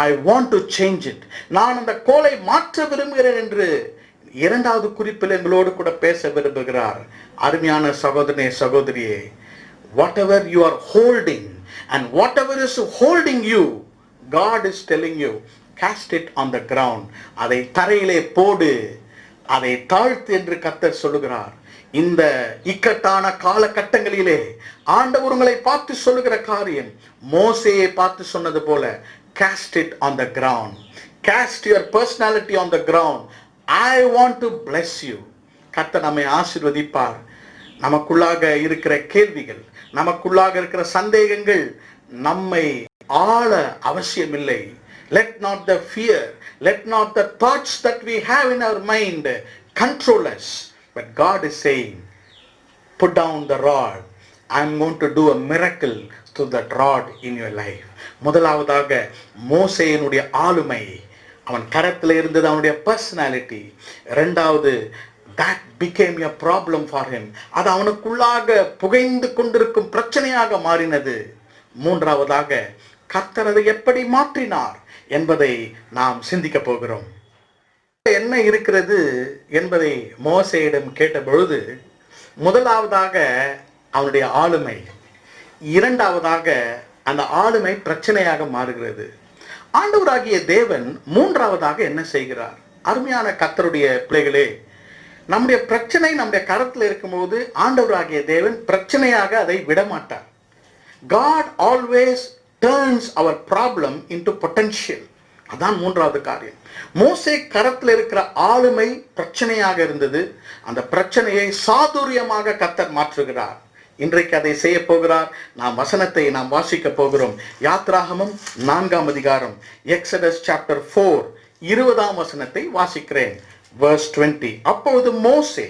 I want to change it. நான் அந்த கோலை மாற்ற விரும்புகிறேன் என்று இரண்டாவது குறிப்பில் எங்களோடு கூட பேச விரும்புகிறார். அருமையான சகோதரனே, சகோதரியே, whatever you are holding and whatever is holding you, God is telling you, cast it on the ground. அதை தரையிலே போடு, அதை தாழ்த்து என்று கர்த்தர் சொல்லுகிறார். இந்த இக்கட்டான காலகட்டங்களிலே ஆண்டவர் உங்களை பார்த்து சொல்லுகிற காரியம், மோசேயை பார்த்து சொன்னது போல, cast it on the ground. Cast your personality on the ground. I want to bless you. கர்த்தர் நம்மை ஆசீர்வதிப்பார். நமக்குள்ளாக இருக்கிற கேள்விகள், நமக்குள்ளாக இருக்கிற சந்தேகங்கள் நம்மை ஆள அவசியமில்லை. Let not the fear, let not the thoughts that we have in our mind control us. But God is saying, put down the rod. I'm going to do a miracle through that rod in your life. முதலாவதாக மோசேயினுடைய ஆளுமை, அவன் கரத்தில் இருந்தது அவனுடைய personality. இரண்டாவது, that became a problem for him. அது அவனுக்குள்ளாக புகைந்து கொண்டிருக்கும் பிரச்சனையாக மாறினது. மூன்றாவதாக, கர்த்தர் அதை எப்படி மாற்றினார் என்பதை நாம் சிந்திக்க போகிறோம். என்ன இருக்கிறது என்பதை மோசேயிடம் கேட்ட பொழுது, முதலாவதாக அவனுடைய ஆளுமை, இரண்டாவதாக அந்த ஆளுமை பிரச்சனையாக மாறுகிறது. ஆண்டவராகிய தேவன் மூன்றாவதாக என்ன செய்கிறார்? அருமையான கர்த்தருடைய பிள்ளைகளே, நம்முடைய பிரச்சனை நம்முடைய கரத்தில் இருக்கும்போது ஆண்டவராகிய தேவன் பிரச்சனையாக அதை விடமாட்டார். God always turns our problem into potential. அதான் மூன்றாவது காரியம். மோசே கரத்தில் இருக்கிற ஆளுமை பிரச்சனையாக இருந்தது. அந்த பிரச்சனையை சாதுரியமாக கர்த்தர் மாற்றுகிறார். இன்றைக்கு அதை செய்ய போகிறார். நாம் வசனத்தை நாம் வாசிக்க போகிறோம். யாத்ராகமம் 4ஆம் அதிகாரம், எக்ஸடஸ் சாப்டர் 4 20ஆம் வசனத்தை வாசிக்கிறேன். verse 20. அப்பொழுது மோசே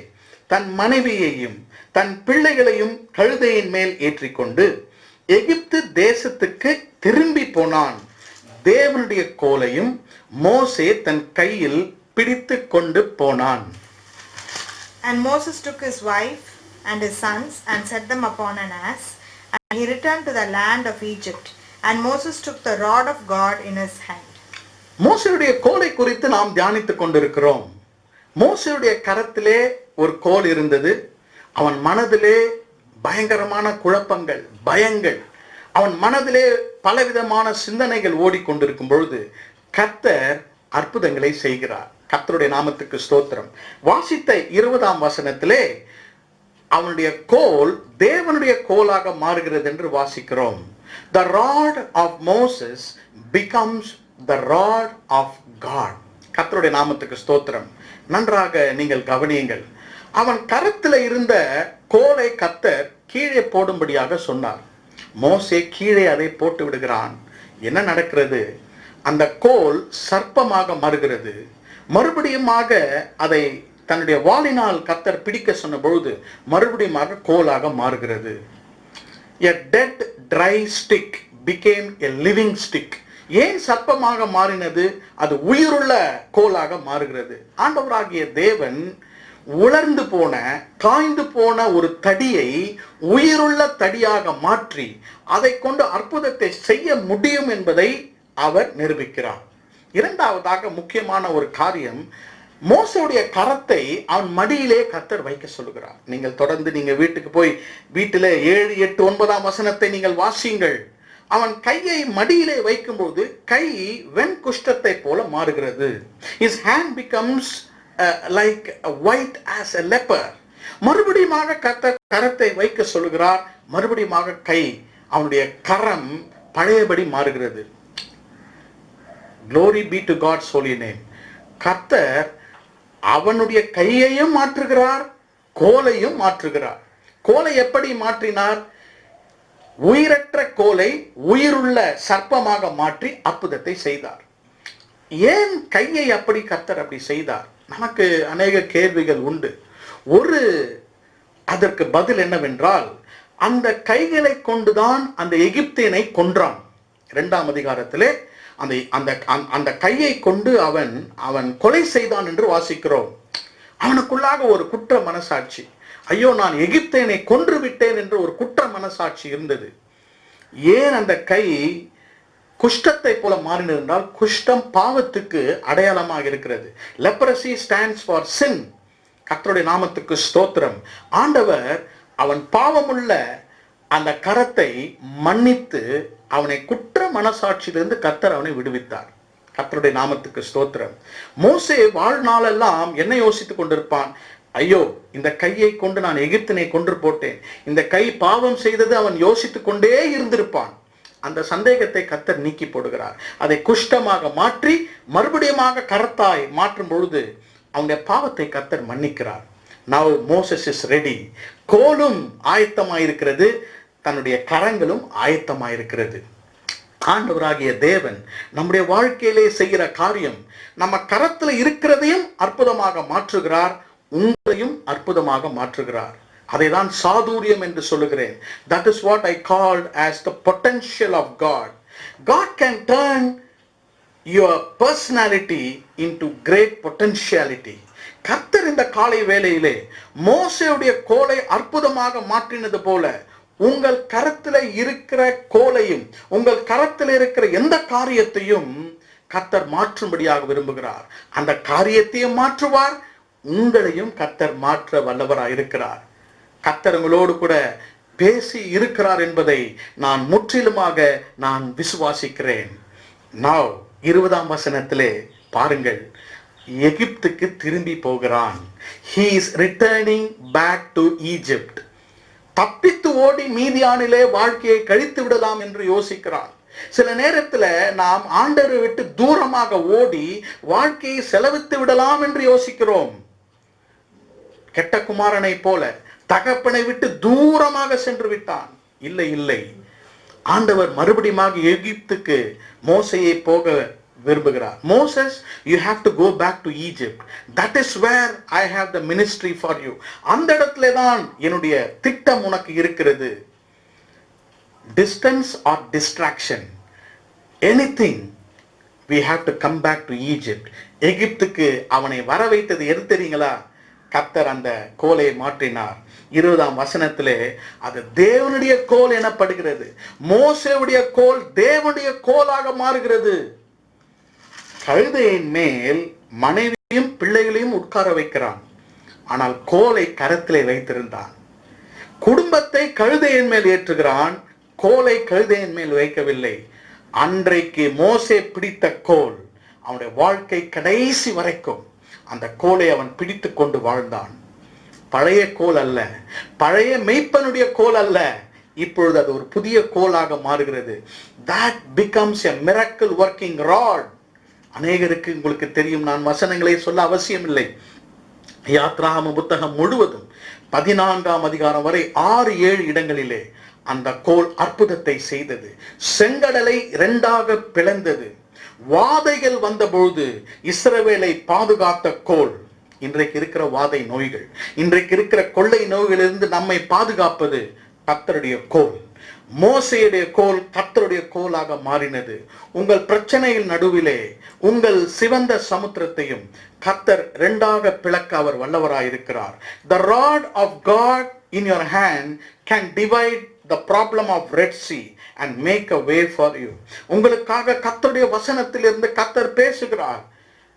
தன் மனைவியையும் தன் பிள்ளைகளையும் கழுதையின் மேல் ஏற்றிக்கொண்டு எகிப்து தேசத்துக்கு திரும்பி போனான். தேவனுடைய கோலையும் மோசே தன் கையில் பிடித்து கொண்டு போனான். And Moses took his wife and his sons and set them upon an ass, and he returned to the land of Egypt. And Moses took the rod of God in his hand. மோசேயுடைய கோலை குறித்து நாம் தியானித்துக் கொண்டிருக்கிறோம். மோசேயுடைய கரத்திலே ஒரு கோல் இருந்தது. அவன் மனதிலே பயங்கரமான குழப்பங்கள், பயங்கள், அவன் மனதிலே பலவிதமான சிந்தனைகள் ஓடிக்கொண்டிருக்கும் பொழுது கர்த்தர் அற்புதங்களை செய்கிறார். கர்த்தருடைய நாமத்துக்கு ஸ்தோத்திரம். வாசித்த 20ஆம் வசனத்திலே அவனுடைய கோல் தேவனுடைய கோலாக மாறுகிறது என்று வாசிக்கிறோம். The rod of Moses becomes the rod of God. கர்த்தருடைய நாமத்துக்கு ஸ்தோத்திரம். நன்றாக நீங்கள் கவனியுங்கள். அவன் கரத்தில் இருந்த கோலை கர்த்தர் கீழே போடும்படியாக சொன்னார். மோசே கீழே அதை போட்டு விடுகிறான். என்ன நடக்கிறது? அந்த கோல் சர்ப்பமாக மாறுகிறது. மறுபடியுமாக அதை தன்னுடைய வாளினால் கர்த்தர் பிடிக்க சொன்ன பொழுது மறுபடியுமாக கோலாக மாறுகிறது. A dead dry stick became a living stick. ஏன் சர்ப்பமாக மாறினது? அது உயிருள்ள கோலாக மாறுகிறது. ஆண்டவராகிய தேவன் உலர்ந்து போன, காய்ந்து போன ஒரு தடியை உயிருள்ள தடியாக மாற்றி அதை கொண்டு அற்புதத்தை செய்ய முடியும் என்பதை அவர் நிரூபிக்கிறார். இரண்டாவதாக முக்கியமான ஒரு காரியம், மோசேயுடைய கரத்தை அவன் மடியிலே கர்த்தர் வைக்க சொல்லுகிறார். நீங்கள் தொடர்ந்து நீங்க வீட்டுக்கு போய் வீட்டிலே 7, 8, 9ஆம் வசனத்தை நீங்கள் வாசியுங்கள். அவன் கையை மடியிலே வைக்கும்போது கை வெண்குஷ்டத்தை போல மாறுகிறது. His hand becomes like white as a leper. மறுபடியுமாக கரத்தை வைக்க சொல்லுகிறார். மறுபடியுமாக கை, அவனுடைய கரம் பழையபடி மாறுகிறது. Glory be to God's holy name. கர்த்தர் அவனுடைய கையையும் மாற்றுகிறார், கோலையும் மாற்றுகிறார். கோலை எப்படி மாற்றினார்? உயிரற்ற கோலை உயிருள்ள சர்ப்பமாக மாற்றி அற்புதத்தை செய்தார். ஏன் கையை அப்படி கர்த்தர் அப்படி செய்தார்? நமக்கு அநேக கேள்விகள் உண்டு. அதற்கு பதில் என்னவென்றால், அந்த கைகளை கொண்டுதான் அந்த எகிப்தியனை கொன்றான். 2ஆம் அதிகாரத்திலே அந்த அந்த அந்த கையை கொண்டு அவன் கொலை செய்தான் என்று வாசிக்கிறோம். அவனுக்குள்ளாக ஒரு குற்ற மனசாட்சி, ஐயோ நான் எகிப்தியனை கொன்று விட்டேன் என்று ஒரு குற்ற மனசாட்சி இருந்தது. ஏன் அந்த கை குஷ்டத்தை போல மாறினது என்றால், குஷ்டம் பாவத்துக்கு அடையாளமாக இருக்கிறது. leprosy stands for sin. கர்த்தருடைய நாமத்துக்கு ஸ்தோத்திரம். ஆண்டவர் அவன் பாவமுள்ள அந்த கரத்தை மன்னித்து அவனை குற்ற மனசாட்சியிலிருந்து கர்த்தர் அவனை விடுவித்தார். கர்த்தருடைய நாமத்துக்கு ஸ்தோத்திரம். மோசே வாழ்நாளெல்லாம் என்ன யோசித்துக் கொண்டிருப்பான்? ஐயோ இந்த கையை கொண்டு நான் எகிப்தினை கொன்று போட்டேன், இந்த கை பாவம் செய்தது அவன் யோசித்துக் கொண்டே இருந்திருப்பான். அந்த சந்தேகத்தை கர்த்தர் நீக்கி போடுகிறார். அதை குஷ்டமாக மாற்றி மறுபடியுமாக கரத்தாய் மாற்றும் பொழுது அவனுடைய பாவத்தை கர்த்தர் மன்னிக்கிறார். Now Moses is ready. கோலும் ஆயத்தமாயிருக்கிறது, தன்னுடைய கரங்களும் ஆயத்தமாயிருக்கிறது. ஆண்டவராகிய தேவன் நம்முடைய வாழ்க்கையிலே செய்கிற காரியம், நம்ம கரத்தில் இருக்கிறதையும் அற்புதமாக மாற்றுகிறார், உங்களையும் அற்புதமாக மாற்றுகிறார். அதை தான் சாதுரியம் என்று சொல்லுகிறேன். That is what I called as the potential of God. God can turn your personality into great potentiality. கர்த்தர் இந்த காலை வேளையிலே மோசேயுடைய கோலை அற்புதமாக மாற்றினது போல உங்கள் கரத்தில் இருக்கிற கோலையும், உங்கள் கரத்தில் இருக்கிற எந்த காரியத்தையும் கர்த்தர் மாற்றும்படியாக விரும்புகிறார். அந்த காரியத்தையும் மாற்றுவார், உங்களையும் கர்த்தர் மாற்ற வல்லவராய் இருக்கிறார். கர்த்தர் உங்களோடு கூட பேசி இருக்கிறார் என்பதை நான் முற்றிலுமாக நான் விசுவாசிக்கிறேன். Now 20ஆம் வசனத்திலே பாருங்கள், எகிப்துக்கு திரும்பி போகிறான். He is returning back to Egypt. தப்பித்து ஓடி மீதியானிலே வாழ்க்கையை கழித்து விடலாம் என்று யோசிக்கிறான். சில நேரத்தில் நாம் ஆண்டவரை விட்டு தூரமாக ஓடி வாழ்க்கையை செலவித்து விடலாம் என்று யோசிக்கிறோம். கெட்ட குமாரனை போல தகப்பனை விட்டு தூரமாக சென்று விட்டான். இல்லை இல்லை, ஆண்டவர் மறுபடியும் எகிப்துக்கு மோசையை போக விரும்புகிறார். Moses, you have to go back to Egypt. That is where I have the ministry for you. அந்த இடத்துல தான் என்னுடைய திட்டம் உனக்கு இருக்கிறது. Distance or distraction, anything, we have to come back to Egypt. எகிப்துக்கு அவனை வர வைத்தது எது தெரியுங்களா? கர்த்தர் அந்த கோலை மாற்றினார். 20ஆம் வசனத்திலே அது தேவனுடைய கோல் எனப்படுகிறது. மோசேவுடைய கோல் தேவனுடைய கோலாக மாறுகிறது. கழுதையின் மேல் மனைவியும் பிள்ளைகளையும் உட்கார வைக்கிறான், ஆனால் கோலை கரத்திலே வைத்திருந்தான். குடும்பத்தை கழுதையின் மேல் ஏற்றுகிறான், கோலை கழுதையின் மேல் வைக்கவில்லை. அன்றைக்கு மோசே பிடித்த கோல் அவனுடைய வாழ்க்கை கடைசி வரைக்கும் அந்த கோலை அவன் பிடித்து கொண்டு வாழ்ந்தான். பழைய கோல் அல்ல, பழைய மெய்ப்பனுடைய கோல் அல்ல, இப்பொழுது அது ஒரு புதிய கோலாக மாறுகிறது. That becomes a miracle working rod. அநேகருக்கு உங்களுக்கு தெரியும், நான் வசனங்களை சொல்ல அவசியம் இல்லை. யாத்ராகம புத்தகம் முழுவதும் 14ஆம் அதிகாரம் வரை 6-7 இடங்களிலே அந்த கோல் அற்புதத்தை செய்தது. செங்கடலை 2ஆக பிளந்தது. வாதைகள் வந்தபொழுது இஸ்ரவேலை பாதுகாத்த கோல். இன்றைக்கு இருக்கிற வாதை நோய்கள், இன்றைக்கு இருக்கிற கொள்ளை நோய்களிலிருந்து நம்மை பாதுகாப்பது கர்த்தருடைய கோல். மோசேயுடைய கோல் கர்த்தருடைய கோலாக மாறினது. உங்கள் பிரச்சனையின் நடுவிலே உங்கள் சிவந்த சமுத்திரத்தையும் கர்த்தர் 2ஆக பிளக்க அவர் வல்லவராயிருக்கிறார். The rod of God in your hand can divide the problem of Red Sea and make a way for you. உங்களுக்காக கர்த்தருடைய வசனத்திலிருந்து கர்த்தர் பேசுகிறார்.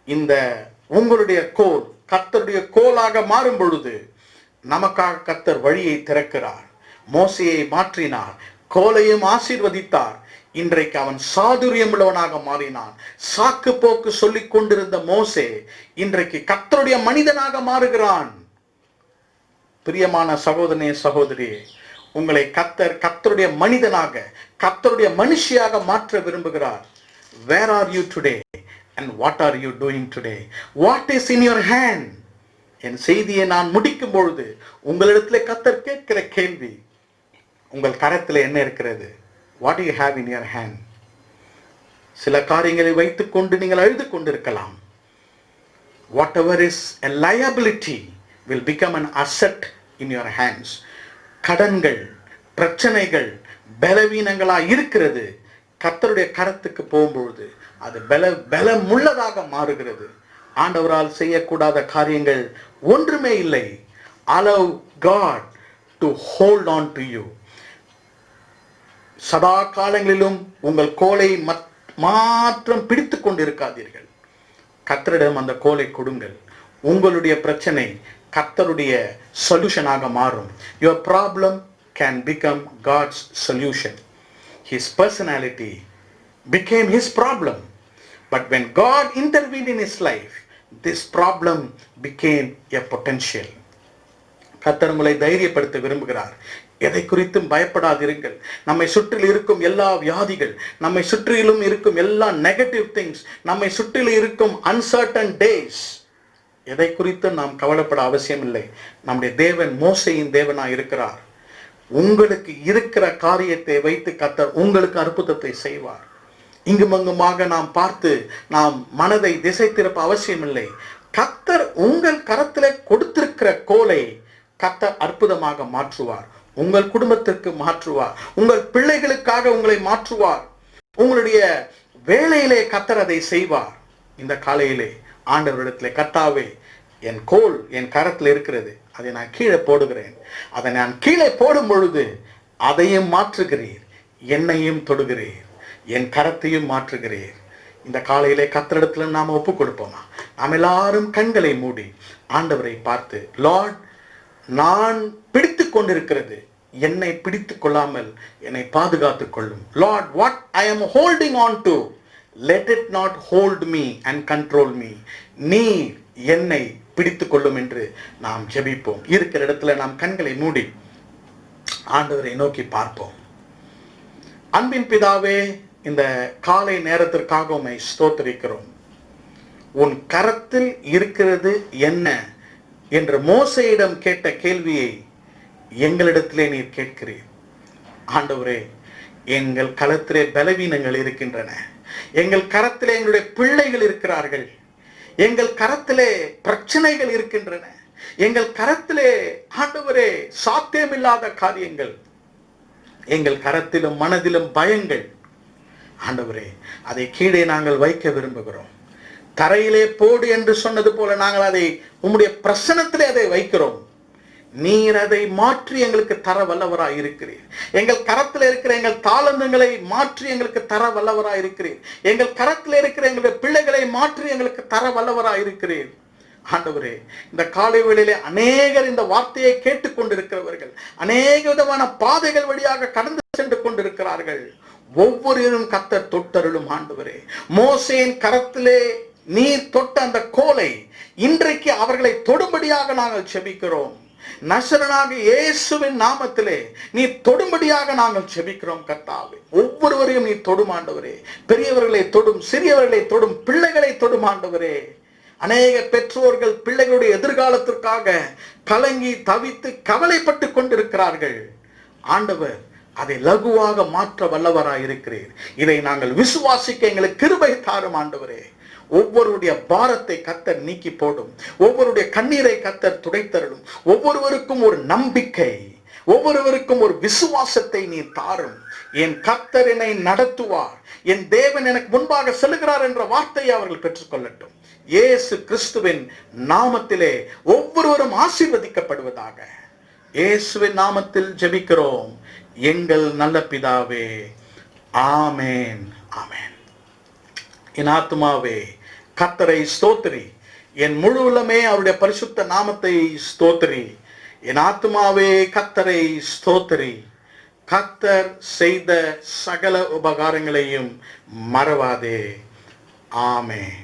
இந்த உங்களுடைய கோல் கர்த்தருடைய கோலாக மாறும் பொழுது நமக்காக கர்த்தர் வழியை திறக்கிறார். மோசேயை மாற்றினார், கோலையும் ஆசீர்வதித்தார். இன்றைக்கு அவன் சாதுரியம் உள்ளவனாக மாறினான். சாக்கு போக்கு சொல்லிக் கொண்டிருந்த மோசே இன்றைக்கு கர்த்தருடைய மனிதனாக மாறுகிறான். பிரியமான சகோதரனே சகோதரியே, உங்களை கர்த்தருடைய மனிதனாக, கர்த்தருடைய மனுஷியாக மாற்ற விரும்புகிறார். Where are you today and what are you doing today? What is in your hand? என் செய்தியை நான் முடிக்கும் பொழுது உங்களிடத்திலே கர்த்தர் கேட்கிற கேள்வி, உங்கள் கரத்தில் என்ன இருக்கிறது? What do you have in your hand? சில காரியங்களை வைத்துக் கொண்டு நீங்கள் அழுது கொண்டிருக்கலாம். Whatever is a liability will become an asset in your hands. கடன்கள், பிரச்சனைகள், பலவீனங்களா இருக்கிறது. கர்த்தருடைய கரத்துக்கு போகும்பொழுது அது பலமுள்ளதாக மாறுகிறது. ஆண்டவரால் செய்யக்கூடாத காரியங்கள் ஒன்றுமே இல்லை. Allow God to hold on to you. சதா காலங்களிலும் உங்கள் கோலை மாத்திரம் பிடித்து கொண்டிருக்காதீர்கள். கர்த்தரிடம் அந்த கோலை கொடுங்கள். உங்களுடைய பிரச்சனை கர்த்தருடைய சொல்யூஷனாக மாறும். Your problem can become God's solution. His personality became his problem. But when God intervened in his life, this problem became a potential. கர்த்தர் உங்களை தைரியப்படுத்த விரும்புகிறார். எதை குறித்தும் பயப்படாதிருங்கள். நம்மை சுற்றிலும் இருக்கும் எல்லா வியாதிகள், நம்மை சுற்றிலும் இருக்கும் எல்லா நெகட்டிவ் திங்ஸ், நம்மை சுற்றிலும் இருக்கும் அன்சர்டன் டேஸ், எதை குறித்தும் நாம் கவலைப்பட அவசியம் இல்லை. நம்முடைய தேவன் மோசேயின் தேவனாய் இருக்கிறார். உங்களுக்கு இருக்கிற காரியத்தை வைத்து கர்த்தர் உங்களுக்கு அற்புதத்தை செய்வார். இங்குமங்குமாக நாம் பார்த்து நாம் மனதை திசை திருப்ப அவசியமில்லை. கர்த்தர் உங்கள் கரத்திலே கொடுத்திருக்கிற கோலை கர்த்தர் அற்புதமாக மாற்றுவார். உங்கள் குடும்பத்திற்கு மாற்றுவார். உங்கள் பிள்ளைகளுக்காக உங்களை மாற்றுவார். உங்களுடைய வேலையிலே கர்த்தர் அதை செய்வார். இந்த காலையிலே ஆண்டவரிடத்திலே, கர்த்தாவே, என் கோல் என் கரத்தில் இருக்கிறது, அதை நான் கீழே போடுகிறேன். அதை நான் கீழே போடும் பொழுது அதையும் மாற்றுகிறீர், என்னையும் தொடுகிறீர், என் கரத்தையும் மாற்றுகிறீர். இந்த காலையிலே கர்த்தரிடத்துல நாம் ஒப்பு கொடுப்போமா? நாம் எல்லாரும் கண்களை மூடி ஆண்டவரை பார்த்து, லார்ட், நான் பிடித்து கொண்டிருக்கிறது என்னை பிடித்து கொள்ளாமல் என்னை பாதுகாத்துக் கொள்ளும். Lord, what I am holding on to, let it not hold me and control me. நீர் என்னை பிடித்து கொள்ளும் என்று நாம் ஜெபிப்போம். இருக்கிற இடத்துல நாம் கண்களை மூடி ஆண்டவரை நோக்கி பார்ப்போம். அன்பின் பிதாவே, இந்த காலை நேரத்திற்காக உம்மை ஸ்தோத்திரிக்கிறோம். உன் கரத்தில் இருக்கிறது என்ன என்று மோசேயிடம் கேட்ட கேள்வியை எங்களிடத்திலே நீர் கேட்கிறீர். ஆண்டவரே, எங்கள் கரத்திலே பலவீனங்கள் இருக்கின்றன. எங்கள் கரத்திலே எங்களுடைய பிள்ளைகள் இருக்கிறார்கள். எங்கள் கரத்திலே பிரச்சனைகள் இருக்கின்றன. எங்கள் கரத்திலே ஆண்டவரே சாத்தியமில்லாத காரியங்கள், எங்கள் கரத்திலும் மனதிலும் பயங்கள். ஆண்டவரே, அதை கீழே நாங்கள் வைக்க விரும்புகிறோம். தரையிலே போடு என்று சொன்னது போல நாங்கள் அதை உம்முடைய பிரசன்னத்திலே அதை வைக்கிறோம். நீர் அதை மாற்றி எங்களுக்கு தர வல்லவராய் இருக்கிறீர். எங்கள் கரத்தில் இருக்கிற எங்கள் தாளந்தங்களை மாற்றி எங்களுக்கு தர வல்லவராய் இருக்கிறீர். எங்கள் கரத்தில் இருக்கிற எங்களுடைய பிள்ளைகளை மாற்றி எங்களுக்கு தர வல்லவராய் இருக்கிறீர். ஆண்டவரே, இந்த காலை வேளையிலே அநேகர் இந்த வார்த்தையை கேட்டுக்கொண்டிருக்கிறவர்கள் அநேக விதமான பாதைகள் வழியாக கடந்து சென்று கொண்டிருக்கிறார்கள். ஒவ்வொருவரும் கர்த்தர் தொட்டருளும். ஆண்டவரே, மோசேயின் கரத்திலே நீர் தொட்ட அந்த கோலை இன்றைக்கு அவர்களை தொடும்படியாக நாங்கள் செபிக்கிறோம். நசரனாக இயேசுவின் நாமத்திலே நீ தொடும்படியாக நாங்கள் செபிக்கிறோம். கர்த்தாவே, ஒவ்வொருவரையும் நீ தொடும் ஆண்டவரே. பெரியவர்களை தொடும், சிறியவர்களை தொடும், பிள்ளைகளை தொடும் ஆண்டவரே. அநேக பெற்றோர்கள் பிள்ளைகளுடைய எதிர்காலத்திற்காக கலங்கி தவித்து கவலைப்பட்டு கொண்டிருக்கிறார்கள். ஆண்டவர் அதை லகுவாக மாற்ற வல்லவராய் இருக்கிறீர். இதை நாங்கள் விசுவாசிக்க எங்களுக்கு கிருபை தாரும் ஆண்டவரே. ஒவ்வொருடைய பாரத்தை கர்த்தர் நீக்கி போடும். ஒவ்வொருடைய கண்ணீரை கர்த்தர் துடைத்தருளும். ஒவ்வொருவருக்கும் ஒரு நம்பிக்கை, ஒவ்வொருவருக்கும் ஒரு விசுவாசத்தை நீ தாரும். என் கர்த்தர் என்னை நடத்துவார், என் தேவன் எனக்கு முன்பாக செல்கிறார் என்ற வார்த்தையை அவர்கள் பெற்றுக்கொள்ளட்டும். இயேசு கிறிஸ்துவின் நாமத்திலே ஒவ்வொருவரும் ஆசீர்வதிக்கப்படுவதாக. இயேசுவின் நாமத்தில் ஜெபிக்கிறோம் எங்கள் நல்ல பிதாவே. ஆமென், ஆமென். என் ஆத்துமாவே கர்த்தரை ஸ்தோத்திரி, என் முழு உள்ளமே அவருடைய பரிசுத்த நாமத்தை ஸ்தோத்திரி. என் ஆத்துமாவே கர்த்தரை ஸ்தோத்திரி. கர்த்தர் செய்த சகல உபகாரங்களையும் மறவாதே. ஆமென்.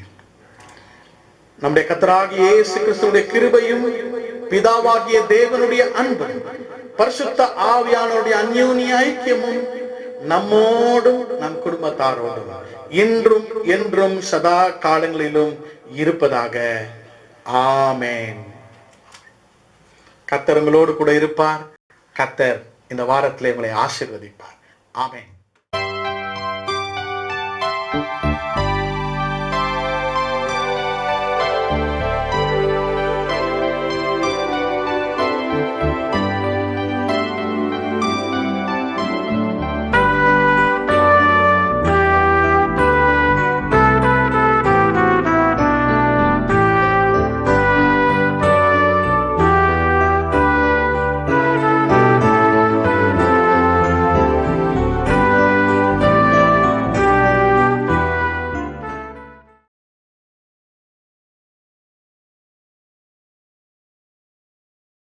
நம்முடைய கர்த்தராகிய இயேசு கிறிஸ்துவின் கிருபையும் பிதாவாகிய தேவனுடைய அன்பும் பரிசுத்த ஆவியானவருடைய அந்யோன்ய ஐக்கியமும் நம்மோடும் நம் குடும்பத்தாரோடும் இன்றும் என்றும் சதா காலங்களிலும் இருப்பதாக. ஆமென். கர்த்தர் உங்களோடு கூட இருப்பார். கர்த்தர் இந்த வாரத்திலே உங்களை ஆசீர்வதிப்பார். ஆமென்.